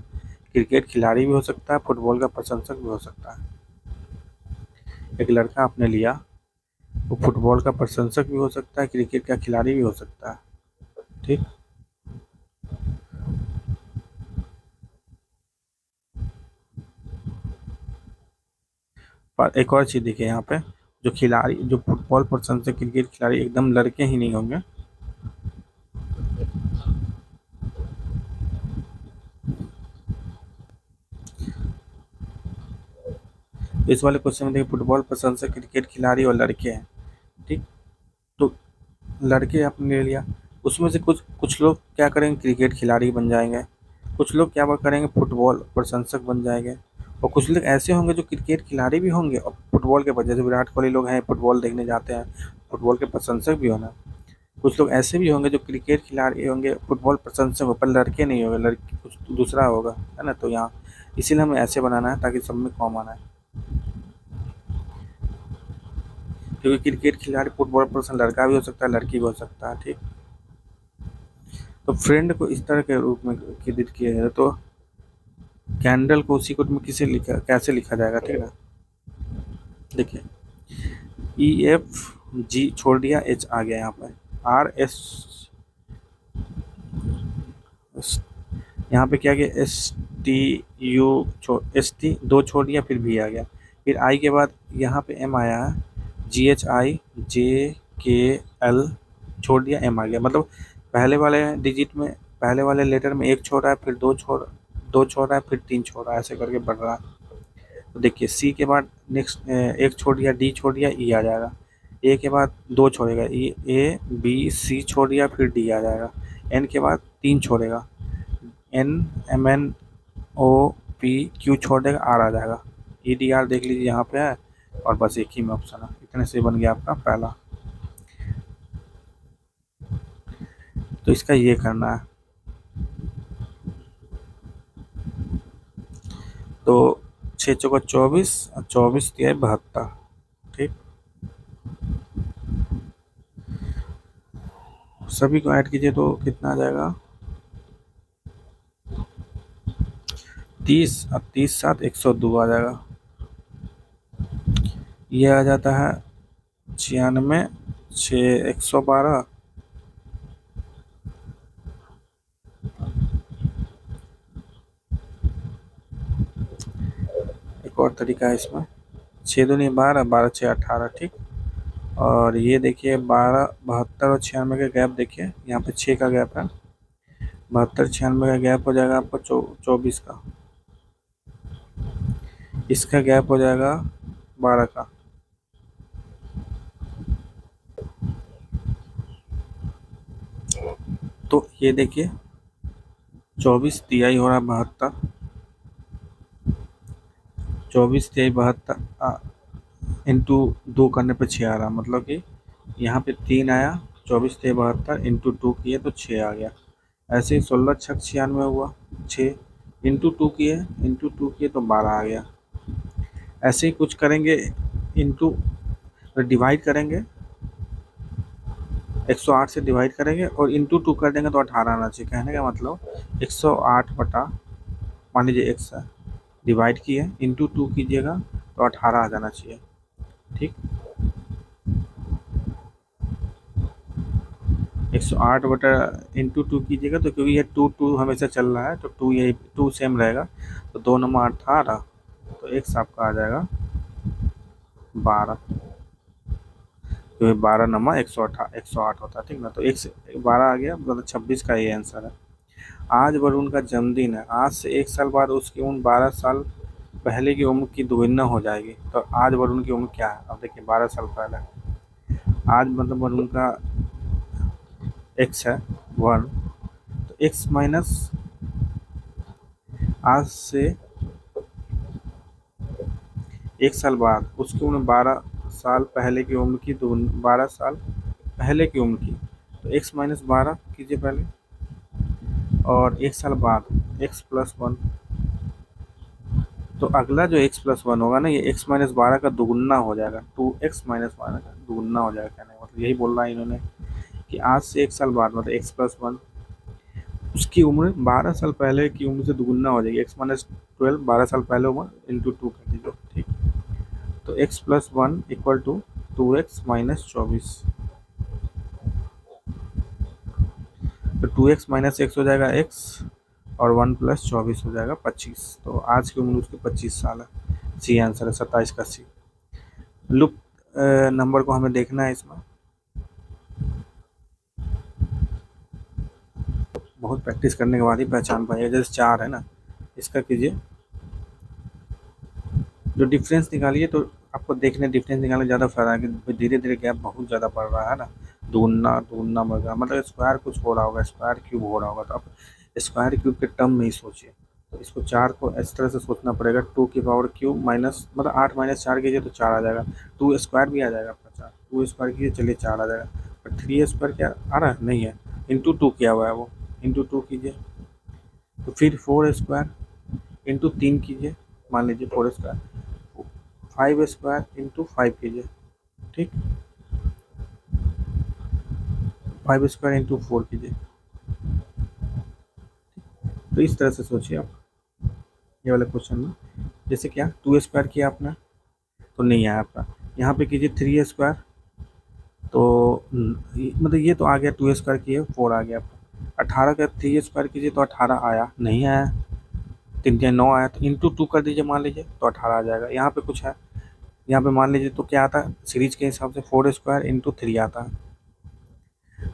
क्रिकेट खिलाड़ी भी हो सकता है, फुटबॉल का प्रशंसक भी हो सकता है। एक लड़का आपने लिया, वो फुटबॉल का प्रशंसक भी हो सकता है, क्रिकेट का खिलाड़ी भी हो सकता है। ठीक, पर एक और चीज़ देखिए यहाँ पे, जो खिलाड़ी, जो फुटबॉल प्रशंसक क्रिकेट खिलाड़ी एकदम लड़के ही नहीं होंगे। तो इस वाले क्वेश्चन में देखिए, फुटबॉल प्रशंसक क्रिकेट खिलाड़ी और लड़के हैं। ठीक, तो लड़के आपने ले लिया, उसमें से कुछ कुछ लोग क्या करेंगे, क्रिकेट खिलाड़ी बन जाएंगे, कुछ लोग क्या करेंगे, फुटबॉल प्रशंसक बन जाएंगे, और कुछ लोग ऐसे होंगे जो क्रिकेट खिलाड़ी भी होंगे और फुटबॉल के वजह से, विराट कोहली लोग हैं, फुटबॉल देखने जाते हैं, फुटबॉल के प्रशंसक भी होना। कुछ लोग ऐसे भी होंगे जो क्रिकेट खिलाड़ी होंगे, फुटबॉल प्रशंसक हो, पर लड़के नहीं होंगे, लड़के कुछ दूसरा होगा, है ना। तो यहाँ इसीलिए हमें ऐसे बनाना है ताकि सब में कॉमन आए, क्योंकि क्रिकेट खिलाड़ी फुटबॉल प्रशंसक लड़का भी हो सकता है, लड़की भी हो सकता है। ठीक, तो फ्रेंड को इस तरह के रूप में क्रेडिट किया जाए, तो कैंडल को उसी कोड में किसे लिखा, कैसे लिखा जाएगा, ठीक है ना। देखिए EFG छोड़ दिया, H आ गया यहाँ पर, RS, यहाँ पे क्या गया, ST दो छोड़ दिया, फिर V आ गया, फिर I के बाद यहाँ पे M आया, GHIJKL छोड़ दिया, M आ गया। मतलब पहले वाले डिजिट में, पहले वाले लेटर में एक छोड़ रहा है, फिर दो छोड़ रहा है, फिर तीन छोड़ रहा है, ऐसे करके बढ़ रहा है। तो देखिए C के बाद नेक्स्ट एक छोड़ दिया, D छोड़ दिया, E आ जाएगा। A के बाद दो छोड़ेगा, A B C छोड़ दिया, फिर D आ जाएगा। N के बाद तीन छोड़ेगा, NMNOPQ छोड़ देगा, R आ जाएगा। EDR देख लीजिए यहाँ पे है, और बस एक ही में ऑप्शन है। इतने से बन गया आपका पहला। तो इसका ये करना है, तो 6 चौका 24 और 24 दिया 72। ठीक, सभी को ऐड कीजिए तो कितना आ जाएगा, 30 और 30 7 102 आ जाएगा। ये आ जाता है 96 6 112। एक और तरीका है इसमें, 6 दूनी 12, 12 6 18। ठीक, और ये देखिए 12 72 और 96 का गैप देखिए, यहाँ पे 6 का गैप है, 72 96 का गैप हो जाएगा आपको 24 का, इसका गैप हो जाएगा 12 का। तो ये देखिए 24 तिहाई हो रहा है 72, 24 तिहाई 72 इंटू 2 करने पे 6 आ रहा, मतलब कि यहाँ पे 3 आया, 24 तिहाई 72 इंटू 2 किए तो 6 आ गया। ऐसे ही 16 छक 96 हुआ, 6 इंटू टू किए तो 12 आ गया। ऐसे ही कुछ करेंगे, इंटू डिवाइड करेंगे, 108 से डिवाइड करेंगे और इंटू 2 कर देंगे तो 18 आना चाहिए। कहने का मतलब 108 बटा, मान लीजिए x है, डिवाइड किए, इंटू 2 कीजिएगा तो 18 आ जाना चाहिए। ठीक, 108 बटा इंटू 2 कीजिएगा, तो क्योंकि ये 2 हमेशा चल रहा है, तो 2 यही 2 सेम रहेगा, तो 2 नंबर 18, तो x आपका आ जाएगा 12, क्योंकि 12 नंबर 108 होता है। ठीक ना, तो 12 आ गया, मतलब 26 का ये आंसर है। आज वरुण का जन्मदिन है, आज से 1 साल बाद उसकी उम्र 12 साल पहले की उम्र की दोगुना हो जाएगी। तो आज वरुण की उम्र क्या है, अब देखिए 12 साल पहले, आज मतलब वरुण का एक्स है 1, तो एक्स माइनस आज से 1 साल बाद उसकी उम्र 12 साल पहले की उम्र की, तो 12 साल पहले की उम्र की, तो एक्स माइनस 12 कीजिए पहले, और 1 साल बाद एक्स प्लस 1, तो अगला जो एक्स प्लस 1 होगा ना, ये एक्स माइनस 12 का दुगुना हो जाएगा, 2x माइनस 12 का दुगुना हो जाएगा। कहने का मतलब यही बोल रहा है इन्होंने कि आज से 1 साल बाद मतलब एक्स प्लस 1, उसकी उम्र 12 साल पहले की उम्र से दुगुना हो जाएगी। एक्स माइनस 12 12 साल पहले उम्र इंटू 2 कर दीजिए, ठीक। तो x plus 1 equal to 2x minus 24, तो 2x माइनस एक्स हो जाएगा x, और 1 प्लस 24 हो जाएगा 25। तो आज की उम्र उसकी 25 साल है। सी आंसर है 27 का सी। लुप नंबर को हमें देखना है इसमें, बहुत प्रैक्टिस करने के बाद ही पहचान पाइएगा। जैसे 4 है ना, इसका कीजिए जो डिफरेंस निकालिए, तो आपको देखने डिफरेंस निकालने ज़्यादा फायदा है कि धीरे धीरे गैप बहुत ज़्यादा बढ़ रहा है ना, दुगुना दुगुना बढ़ रहा है, मतलब स्क्वायर कुछ हो रहा होगा, स्क्वायर क्यूब हो रहा होगा, तो आप स्क्वायर क्यूब के टर्म में ही सोचिए। तो इसको 4 को इस तरह से सोचना पड़ेगा, 2 की पावर क्यूब माइनस मतलब 8 माइनस 4 कीजिए तो 4 आ जाएगा, 2 स्क्वायर भी आ जाएगा आपका 4, 2 स्क्वायर कीजिए चलिए 4 आ जाएगा, पर 3 स्क्वायर क्या आ रहा है, नहीं है, इंटू 2 किया हुआ है वो, इंटू 2 कीजिए, तो फिर 4 स्क्वायर इंटू 3 कीजिए, मान लीजिए 4 स्क्वायर, 5 स्क्वायर इंटू 5 कीजिए, ठीक, 5 स्क्वायर इंटू 4 कीजिए। तो इस तरह से सोचिए आप ये वाले क्वेश्चन में, जैसे क्या 2 स्क्वायर किया आपने तो नहीं आया आपका, यहाँ पे कीजिए 3 स्क्वायर, तो मतलब ये तो आ गया, 2 स्क्वायर किए 4 आ गया आपका, 18 का 3 स्क्वायर कीजिए तो 18 आया, नहीं आया, 3 के 9 आया, तो इंटू 2 कर दीजिए मान लीजिए तो 18 आ जाएगा। यहाँ पे कुछ है, यहाँ पे मान लीजिए तो क्या आता है सीरीज के हिसाब से 4 स्क्वायर इंटू 3 आता है,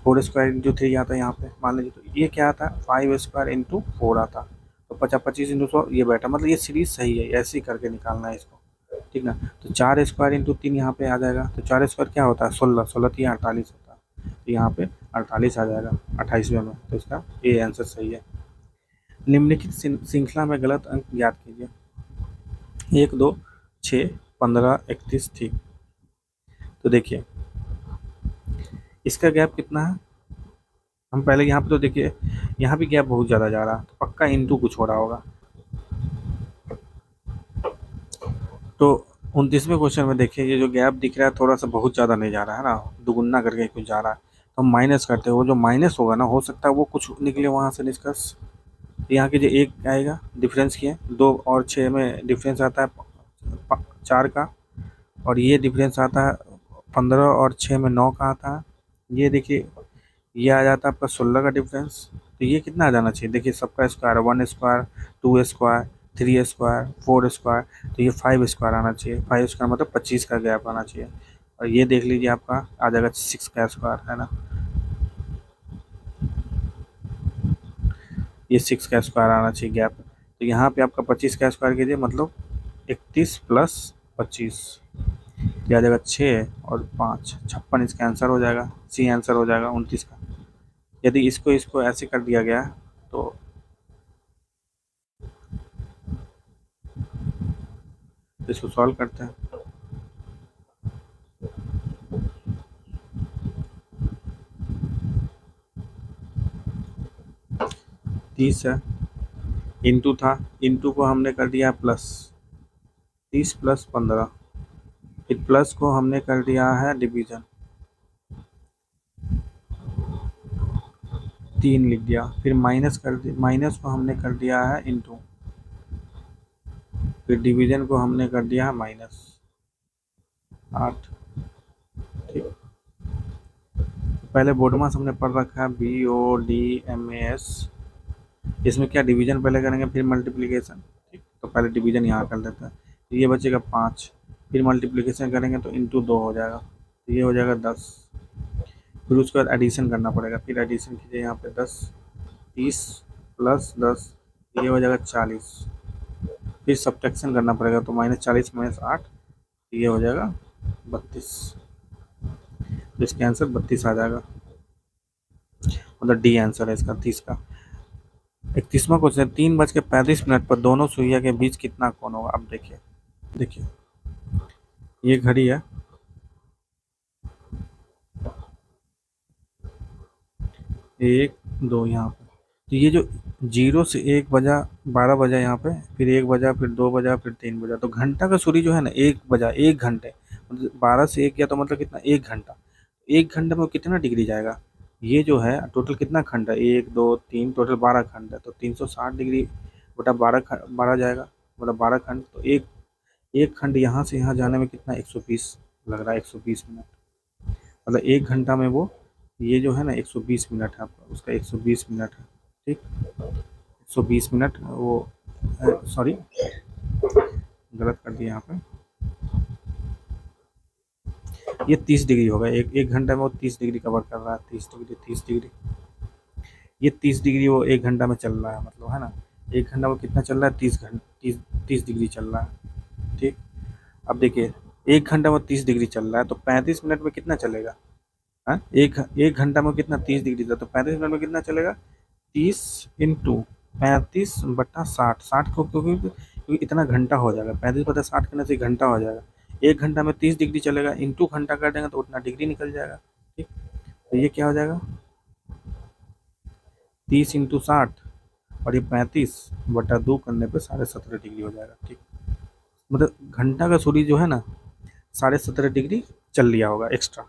4 स्क्वायर इंटू 3 आता है यहाँ पे मान लीजिए, तो ये क्या आता है 5 स्क्वायर इंटू 4 आता है, तो 25 इंटू 100 ये बैठा, मतलब ये सीरीज सही है, ऐसे ही करके निकालना है इसको, ठीक ना। तो 4 स्क्वायर इंटू 3 यहाँ पे आ जाएगा, तो 4 स्क्वायर क्या होता है 16, 16 3 48 होता है, तो यहाँ पे 48 आ जाएगा 28वें में, तो इसका ये आंसर सही है। निम्नलिखित श्रृंखला में गलत अंक ज्ञात कीजिए, 1 2 6 15 31, ठीक। तो देखिए इसका गैप कितना है, हम पहले यहाँ पे तो देखिए यहाँ भी गैप बहुत ज़्यादा जा रहा है, तो पक्का इंटू कुछ हो रहा होगा। तो 29वें क्वेश्चन में देखिए ये जो गैप दिख रहा है थोड़ा सा बहुत ज़्यादा नहीं जा रहा है ना, दुगुना करके कुछ जा रहा है, तो हम माइनस करते हैं, वो जो माइनस होगा ना हो सकता है वो कुछ निकले वहाँ से निष्कर्ष। तो यहाँ की जो 1 आएगा डिफरेंस किए, 2 और 6 में डिफरेंस आता है 4 का, और ये डिफरेंस आता है 15 और 6 में 9 का आता है, ये देखिए ये आ जाता है आपका 16 का डिफरेंस, तो ये कितना आ जाना चाहिए, देखिए सबका square 1 square 2 square 3 square 4 square, तो ये 5 स्क्वायर आना चाहिए, 5 स्क्वायर मतलब 25 का गैप आना चाहिए, और ये देख लीजिए आपका आ जाएगा 6 का स्क्वायर है ना, ये 6 का स्क्वायर आना चाहिए गैप, तो यहाँ पे आपका 25 का स्क्वायर कीजिए मतलब 31 प्लस 25, ये आ जाएगा 6 और 5 56, इसका आंसर हो जाएगा, सी आंसर हो जाएगा 29 का। यदि इसको इसको ऐसे कर दिया गया तो इसको सॉल्व करते हैं, 30 है, इंटू था, इंटू को हमने कर दिया प्लस, 30 प्लस 15, फिर प्लस को हमने कर दिया है डिवीजन, 3 लिख दिया, फिर माइनस कर दिया, माइनस को हमने कर दिया है इंटू, फिर डिवीजन को हमने कर दिया है माइनस 8, ठीक। पहले बोर्ड मास हमने पढ़ रखा है BODMAS, इसमें क्या डिवीजन पहले करेंगे फिर मल्टीप्लिकेशन, ठीक, तो पहले डिवीजन यहाँ कर लेते हैं, तो ये बचेगा 5, फिर मल्टीप्लिकेशन करेंगे तो इंटू 2 हो जाएगा, तो ये हो जाएगा 10, फिर उसके बाद एडिशन करना पड़ेगा, फिर एडिशन कीजिए यहाँ पे 10 30 प्लस 10 ये हो जाएगा 40, फिर सब्ट्रैक्शन करना पड़ेगा, तो -40 -8 ये हो जाएगा 32, तो इसका आंसर 32 आ जाएगा। मतलब डी आंसर है इसका 30 का। 31वां क्वेश्चन, 3:35 पर दोनों सुइया के बीच कितना कोण होगा। अब देखिए, देखिए ये घड़ी है, 1 2 यहाँ पे, तो ये जो 0 से 1 बजा, 12 बजा यहाँ पे, फिर 1 बजा, फिर 2 बजा, फिर 3 बजा, तो घंटा का सूर्य जो है ना 1 बजा, 1 घंटे, मतलब 12 से 1 गया तो मतलब कितना, 1 घंटा। 1 घंटे में कितना डिग्री जाएगा, ये जो है टोटल कितना खंड है, 1 2 3, टोटल 12 खंड है, तो 360 डिग्री बटा 12 जाएगा, मतलब 12 खंड, तो एक एक खंड यहाँ से यहाँ जाने में कितना, 120 लग रहा है, 120 मिनट, मतलब 1 घंटा में वो, ये जो है ना 120 मिनट है आपका, उसका 120 मिनट है, ठीक, 120 मिनट वो, सॉरी गलत कर दिया यहाँ पे, ये 30 डिग्री होगा, एक घंटा में वो 30 डिग्री कवर कर रहा है, 30 डिग्री, 30 डिग्री, ये 30 डिग्री वो 1 घंटा में चल रहा है, मतलब है ना, 1 घंटा में कितना चल रहा है, 30 घंटे, 30 डिग्री चल रहा है, ठीक। अब देखिए 1 घंटा में 30 डिग्री चल रहा है, तो 35 मिनट में कितना चलेगा, हाँ, एक घंटा में कितना, 30 डिग्री था, तो 35 मिनट में कितना चलेगा, 30 × 35/60, 60 को क्योंकि इतना घंटा हो जाएगा, 35/60 करने से 1 घंटा हो जाएगा, 1 घंटा में 30 डिग्री चलेगा, इंटू घंटा कर देंगे तो उतना डिग्री निकल जाएगा, ठीक। तो ये क्या हो जाएगा, 30 × 60, और ये 35/2 करने पे 17.5 डिग्री हो जाएगा, ठीक। मतलब घंटा का सूर्य जो है ना 17.5 डिग्री चल लिया होगा एक्स्ट्रा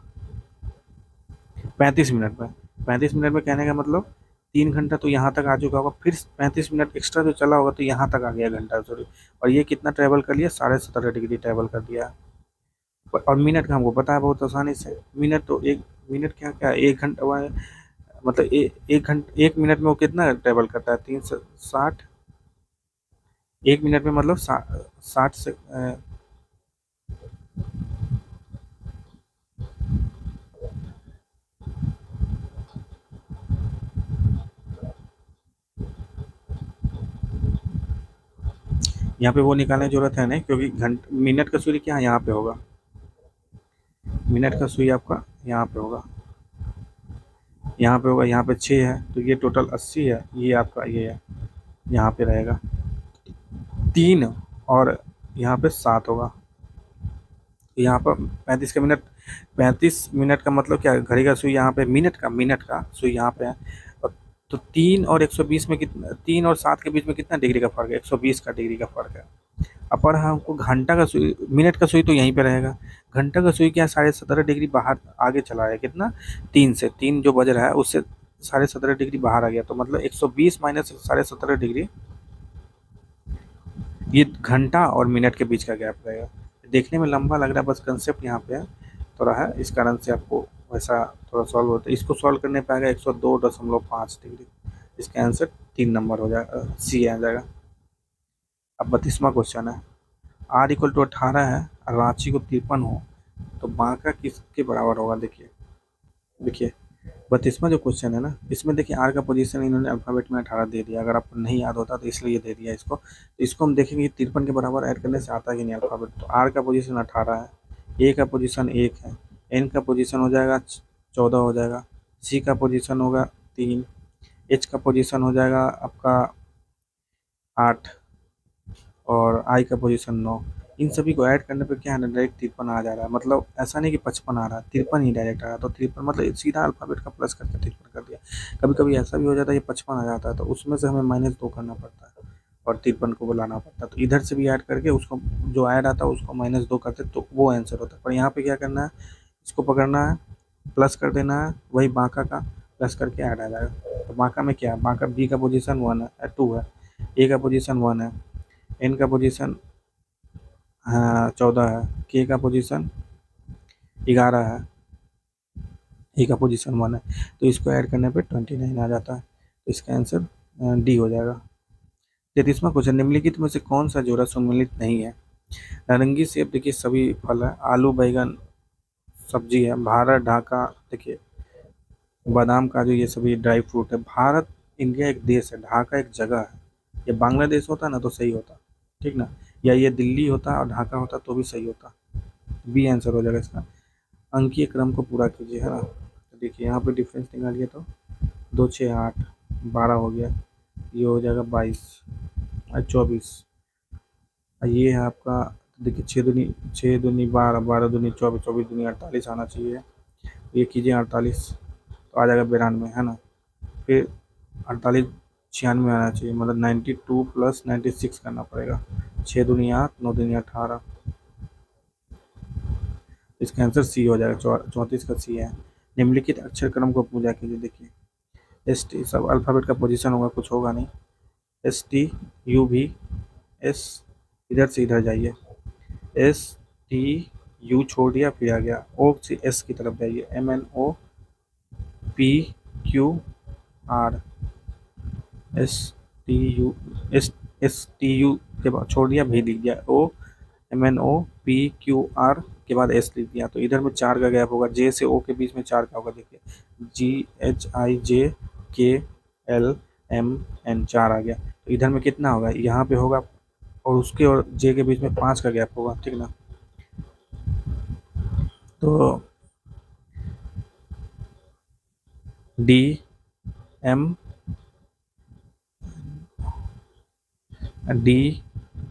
35 मिनट में। 35 मिनट में कहने का मतलब 3 घंटा तो यहाँ तक आ चुका होगा, फिर 35 मिनट एक्स्ट्रा जो चला होगा तो यहाँ तक आ गया घंटा सॉरी, और ये कितना ट्रैवल कर लिया, 17.5 डिग्री ट्रैवल कर दिया। और मिनट का हमको पता है बहुत आसानी से, मिनट तो एक मिनट क्या क्या 1 घंटा मतलब 1 घंटा 1 मिनट में वो कितना ट्रैवल करता है, 360, 1 मिनट में मतलब 60 से यहाँ पे वो निकालने की जरूरत है नहीं, क्योंकि मिनट का सूर्य क्या यहाँ पे होगा, मिनट का सूर्य आपका यहाँ पे होगा, यहाँ पे होगा, यहाँ पे 6 है, तो ये टोटल 80 है, ये आपका ये है, यहाँ पे रहेगा 3, और यहाँ पे 7 होगा, यहाँ पर 35 का मिनट, 35 मिनट का मतलब क्या, घड़ी का सुई यहाँ पे, मिनट का सुई यहाँ पे है, तो 3 और 120 में कितना, 3 और 7 के बीच में कितना डिग्री का फर्क है, 120 का डिग्री का फर्क है। अब पर हमको घंटा का सुई, मिनट का सुई तो यहीं पे रहेगा, घंटा का सुई क्या, 17.5 डिग्री बाहर आगे चला है, कितना, 3 जो बज रहा है उससे 17.5 डिग्री बाहर आ गया, तो मतलब 120 माइनस 17.5 डिग्री, ये घंटा और मिनट के बीच का गैप रहेगा। देखने में लंबा लग रहा है, बस कंसेप्ट यहाँ पे है थोड़ा है, इस कारण से आपको वैसा थोड़ा सॉल्व होता है। इसको सॉल्व करने पे आएगा 102.5 डिग्री, इसका आंसर 3 नंबर हो जाएगा, सी आ जाएगा। अब 32वां क्वेश्चन है, R = 18 है और रांची को 53 हो, तो बांका किसके बराबर होगा। देखिए देखिए 32वां जो क्वेश्चन है ना, इसमें देखिए आर का पोजीशन इन्होंने अल्फ़ाबेट में 18 दे दिया, अगर आपको नहीं याद होता तो इसलिए दे दिया इसको, तो इसको हम देखेंगे 53 के बराबर ऐड करने से आता है कि नहीं अल्फ़ाबेट। तो आर का पोजीशन 18 है, ए का पोजीशन 1 है, एन का पोजीशन हो जाएगा 14 हो जाएगा, सी का पोजीशन होगा 3, एच का पोजीशन हो जाएगा आपका 8, और आई का पोजीशन 9। इन सभी को ऐड करने पे क्या है ना, डायरेक्ट 53 आ जा रहा है, मतलब ऐसा नहीं कि 55 आ रहा है, 53 ही डायरेक्ट आ रहा है, तो 53 मतलब सीधा अल्फ़ाबेट का प्लस करके 53 कर दिया। कभी कभी ऐसा भी हो जाता है ये 55 आ जाता है, तो उसमें से हमें -2 करना पड़ता है और 53 को बुलाना पड़ता है, तो इधर से भी ऐड करके उसको जो ऐड आता है उसको -2 करते तो वो आंसर होता है। पर यहाँ पे क्या करना है, इसको पकड़ना है, प्लस कर देना है, वही बांका का प्लस करके ऐड आ जाएगा। तो बांका में क्या है, बांका बी का पोजीशन 1 है, 2 है, ए का पोजीशन 1 है, एन का पोजीशन 14 है, के का पोजीशन 11 है, ए का पोजीशन 1 है, तो इसको ऐड करने पे 29 आ जाता है, तो इसका आंसर डी हो जाएगा। 33वां क्वेश्चन, निम्नलिखित में से कौन सा जोड़ा सम्मिलित नहीं है। नारंगी सेब देखिए सभी फल है, आलू बैगन सब्जी है, भारत ढाका देखिए बादाम काजू ये सभी ड्राई फ्रूट है। भारत इंडिया एक देश है, ढाका एक जगह है, ये बांग्लादेश होता ना तो सही होता, ठीक ना, या ये दिल्ली होता और ढाका होता तो भी सही होता, बी आंसर हो जाएगा इसका। अंकीय क्रम को पूरा कीजिए, है ना, तो देखिए यहाँ पे डिफरेंस निकालिए तो 2 6 8, 12 हो गया, ये हो जाएगा 22 और 24। ये है आपका, देखिए 6 दूनी 12, 12 दूनी 24, 24 दूनी 48 आना चाहिए। ये कीजिए 48 तो आ जाएगा 92, है ना। फिर 48 96 आना चाहिए, मतलब 92 प्लस 96 करना पड़ेगा। 6 दूनी 8, 9 दूनी 18, इसका आंसर सी हो जाएगा। 34 का सी है। निम्नलिखित अक्षर क्रम को पूजा कीजिए। देखिए एस टी, सब अल्फ़ाबेट का पोजीशन होगा, कुछ होगा नहीं। एस टी यू भी, एस इधर से इधर जाइए, एस टी यू छोड़ दिया, फिर आ गया ओ से एस की तरफ जाइए, M N O P Q R, S T U, S S T U के बाद छोड़ दिया, भी लिख दिया, O M N O P Q R के बाद एस लिख दिया। तो इधर में 4 का गैप होगा, जे से ओ के बीच में 4 का होगा। देखिए जी H I J K L M N, 4 आ गया। तो इधर में कितना होगा, यहाँ पे होगा, और उसके और जे के बीच में 5 का गैप होगा, ठीक ना। तो D M D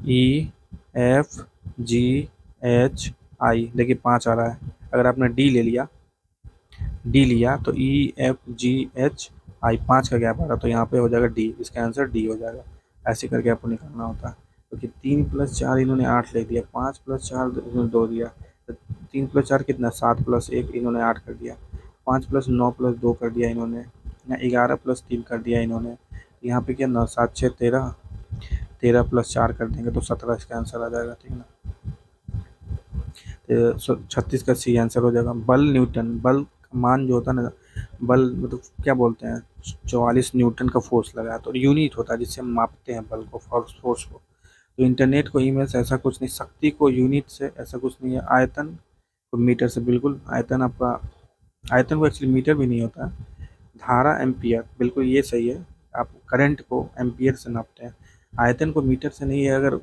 E F G H I, देखिए 5 आ रहा है। अगर आपने डी लिया तो ई एफ जी एच आई, 5 का गैप आ रहा, तो यहाँ पे हो जाएगा डी, इसका आंसर डी हो जाएगा। ऐसे करके आपको निकालना होता है। क्योंकि 3 + 4 इन्होंने 8 लिख दिया, 5 + 4 इन्होंने 2 दिया, तो 3 + 4 कितना, 7 + 1 इन्होंने 8 कर दिया, 5 + 9 + 2 कर दिया इन्होंने, या 11 + 3 कर दिया इन्होंने। यहाँ पे क्या 9 7 6 13, 13 + 4 कर देंगे तो 17 इसका आंसर आ जाएगा, ठीक ना। 36 का सी आंसर हो जाएगा। बल न्यूटन, बल का मान जो होता है ना, बल मतलब क्या बोलते हैं, 44 न्यूटन का फोर्स लगा है, तो यूनिट होता है जिससे हम मापते हैं बल को, फोर्स को। तो इंटरनेट को ईमेल से ऐसा कुछ नहीं, शक्ति को यूनिट से ऐसा कुछ नहीं है, आयतन को मीटर से, बिल्कुल आयतन आपका, आयतन को एक्चुअली मीटर भी नहीं होता। धारा एम्पियर, बिल्कुल ये सही है, आप करंट को एम्पियर से नापते हैं, आयतन को मीटर से नहीं है। अगर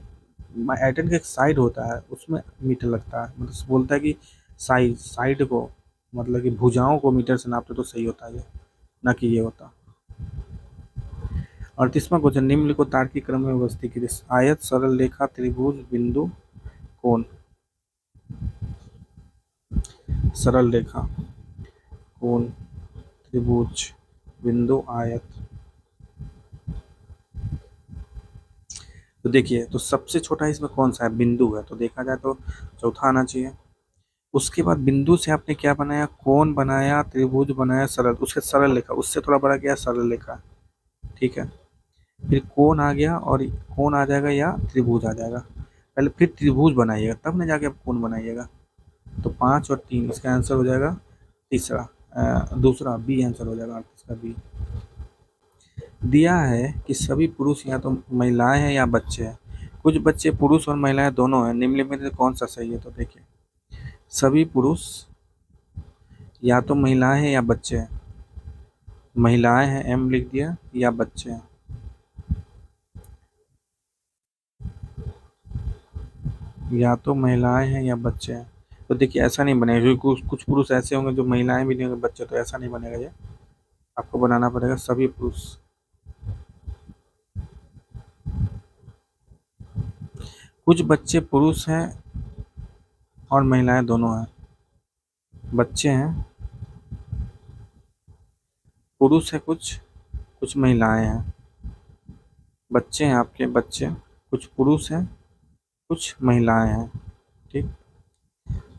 आयतन का एक साइड होता है उसमें मीटर लगता है, मतलब बोलता है कि साइड को, मतलब कि भुजाओं को मीटर से नापते तो सही होता है ये, ना कि ये होता। 38वां क्वेश्चन, निम्न को तार्किक क्रम में व्यवस्थित कीजिए। आयत, सरल रेखा, त्रिभुज, बिंदु, कोण। सरल रेखा, कोण, त्रिभुज, बिंदु, आयत। तो देखिए, तो सबसे छोटा इसमें कौन सा है, बिंदु है, तो देखा जाए तो चौथा आना चाहिए। उसके बाद बिंदु से आपने क्या बनाया, कोण बनाया, त्रिभुज बनाया, सरल, उसके सरल रेखा, उससे थोड़ा बड़ा क्या, सरल रेखा, ठीक है। फिर कोण आ गया, और कोण आ जाएगा या त्रिभुज आ जाएगा। पहले फिर त्रिभुज बनाइएगा, तब ना जाके आप कोण बनाइएगा। तो 5 और 3 इसका आंसर हो जाएगा तीसरा, दूसरा बी आंसर हो जाएगा इसका बी। दिया है कि सभी पुरुष या तो महिलाएं हैं या बच्चे हैं। कुछ बच्चे पुरुष और महिलाएं दोनों हैं, निम्नलिखित में से कौन सा सही है। तो देखिए, सभी पुरुष या तो महिलाएं हैं या बच्चे हैं, महिलाएं हैं एम लिख दिया, या बच्चे हैं, या तो महिलाएं हैं या बच्चे हैं। तो देखिए ऐसा नहीं बनेगा, क्योंकि कुछ पुरुष ऐसे होंगे जो महिलाएं भी नहीं होंगे, बच्चे, तो ऐसा नहीं बनेगा ये। आपको बनाना पड़ेगा सभी पुरुष। कुछ बच्चे पुरुष हैं और महिलाएं दोनों हैं, बच्चे हैं, पुरुष है कुछ, कुछ महिलाएं हैं, बच्चे हैं आपके, बच्चे कुछ पुरुष हैं, कुछ महिलाएं हैं, ठीक।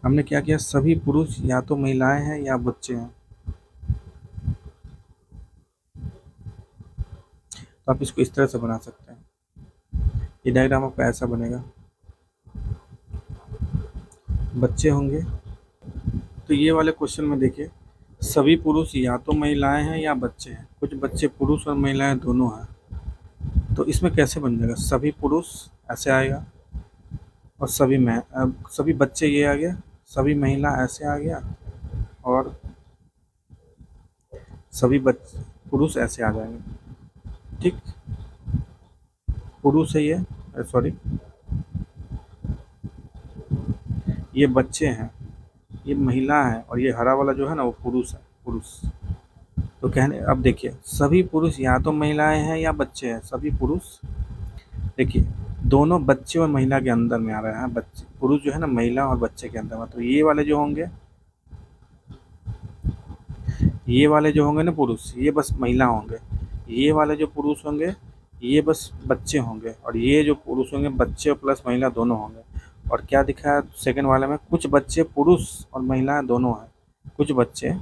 हमने क्या किया, सभी पुरुष या तो महिलाएं हैं या बच्चे हैं, तो आप इसको इस तरह से बना सकते हैं। ये डायग्राम आपका ऐसा बनेगा, बच्चे होंगे। तो ये वाले क्वेश्चन में देखिए, सभी पुरुष या तो महिलाएं हैं या बच्चे हैं, कुछ बच्चे पुरुष और महिलाएं दोनों हैं। तो इसमें कैसे बन जाएगा, सभी पुरुष ऐसे आएगा, और सभी बच्चे ये आ गया, सभी महिला ऐसे आ गया, और सभी बच्चे पुरुष ऐसे आ जाएंगे, ठीक। पुरुष है ये, सॉरी, ये बच्चे हैं, ये महिला है, और ये हरा वाला जो है ना वो पुरुष है, पुरुष। तो कहने अब देखिए सभी पुरुष या तो महिलाएं हैं या बच्चे हैं, सभी पुरुष। देखिए दोनों बच्चे और महिला के अंदर में आ रहे हैं, बच्चे पुरुष जो है ना महिला और बच्चे के अंदर में, तो ये वाले जो होंगे, ये वाले जो होंगे ना पुरुष, ये बस महिला होंगे। ये वाले जो पुरुष होंगे ये बस बच्चे होंगे, और ये जो पुरुष होंगे बच्चे प्लस महिला दोनों होंगे। और क्या दिखा है सेकंड वाले में, कुछ बच्चे पुरुष और महिलाएं दोनों हैं, कुछ बच्चे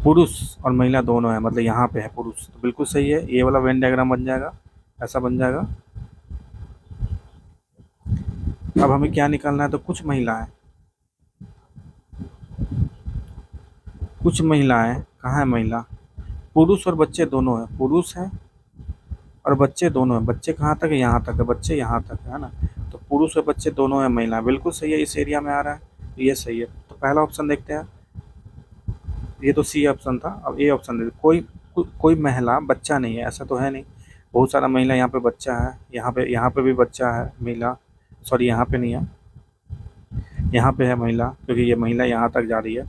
पुरुष और महिला दोनों हैं, मतलब यहाँ पे है पुरुष, तो बिल्कुल सही है, ये वाला वेन डायग्राम बन जाएगा, ऐसा बन जाएगा। अब हमें क्या निकालना है, तो कुछ महिलाएं, कुछ महिलाएं कहाँ है महिला, पुरुष और बच्चे दोनों हैं, पुरुष है और बच्चे दोनों हैं, बच्चे कहाँ तक है, यहाँ तक है, बच्चे यहाँ तक है ना, तो पुरुष और बच्चे दोनों हैं महिला, बिल्कुल सही है, इस एरिया में आ रहा है, तो ये सही है। तो पहला ऑप्शन देखते हैं, ये तो सी ऑप्शन था, अब ए ऑप्शन देखते कोई महिला बच्चा नहीं है, ऐसा तो है नहीं, बहुत सारा महिला यहाँ पे बच्चा है, यहाँ पे भी बच्चा है महिला, सॉरी यहाँ पे नहीं है, यहाँ पे है महिला, क्योंकि ये महिला यहाँ तक जा रही है,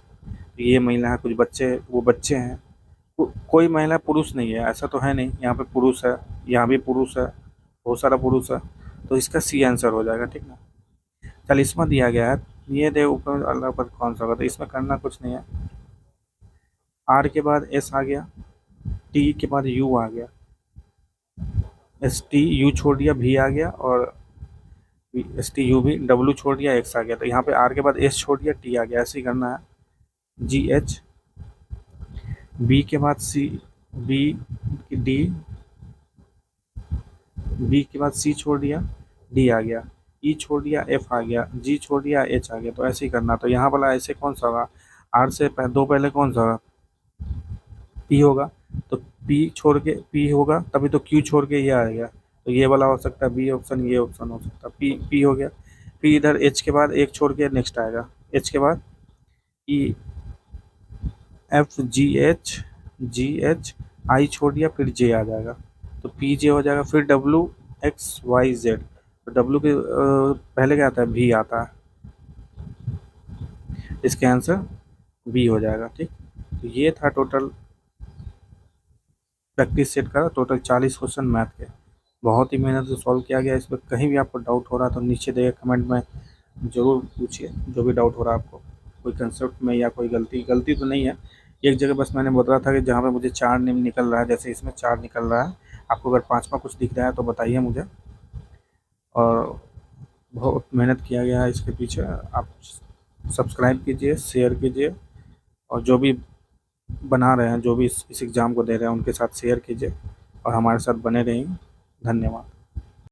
ये महिला है, कुछ बच्चे वो बच्चे हैं, कोई महिला पुरुष नहीं है, ऐसा तो है नहीं, यहाँ पे पुरुष है, यहाँ भी पुरुष है, बहुत सारा पुरुष है, तो इसका सी आंसर हो जाएगा, ठीक ना। चल इसमें दिया गया है, ये दे ऊपर अल्लाह पर कौन सा होगा, तो इसमें करना कुछ नहीं है, आर के बाद एस आ गया, टी के बाद यू आ गया, एस टी यू छोड़ दिया, भी आ गया, और एस टी यू भी, डब्ल्यू छोड़ दिया, एक्स आ गया, तो यहाँ पे आर के बाद एस छोड़ दिया, टी आ गया, ऐसे ही करना है। जी एच, बी के बाद सी, बी डी, बी के बाद सी छोड़ दिया, डी आ गया, ई छोड़ दिया, एफ आ गया, जी छोड़ दिया, एच आ गया, तो ऐसे ही करना। तो यहाँ वाला ऐसे कौन सा होगा, आर से दो पहले कौन सा होगा, पी होगा, तो पी छोड़ के पी होगा, तभी तो क्यू छोड़ के ये आएगा, तो ये वाला हो सकता है बी ऑप्शन, ये ऑप्शन हो सकता है, पी पी हो गया, फिर इधर एच के बाद एक छोड़ के नेक्स्ट आएगा, एच के बाद ई एफ जी एच, आई छोड़ दिया, फिर जे आ जाएगा, तो पी जे हो जाएगा, फिर डब्ल्यू एक्स वाई जेड, तो डब्ल्यू के पहले क्या आता है, भी आता है, इसके आंसर बी हो जाएगा, ठीक। तो ये था टोटल प्रैक्टिस सेट का, टोटल 40 क्वेश्चन मैथ के, बहुत ही मेहनत से सॉल्व किया गया। इस पर कहीं भी आपको डाउट हो रहा है तो नीचे दिए कमेंट में ज़रूर पूछिए, जो भी डाउट हो रहा है आपको, कोई कंसेप्ट में या कोई गलती तो नहीं है। एक जगह बस मैंने बोल रहा था कि जहाँ पे मुझे 4 नेम निकल रहा है, जैसे इसमें 4 निकल रहा है, आपको अगर 5वां कुछ दिख रहा है तो बताइए मुझे। और बहुत मेहनत किया गया है इसके पीछे, आप सब्सक्राइब कीजिए, शेयर कीजिए, और जो भी बना रहे हैं, जो भी इस एग्ज़ाम को दे रहे हैं, उनके साथ शेयर कीजिए और हमारे साथ बने रहिए। धन्यवाद।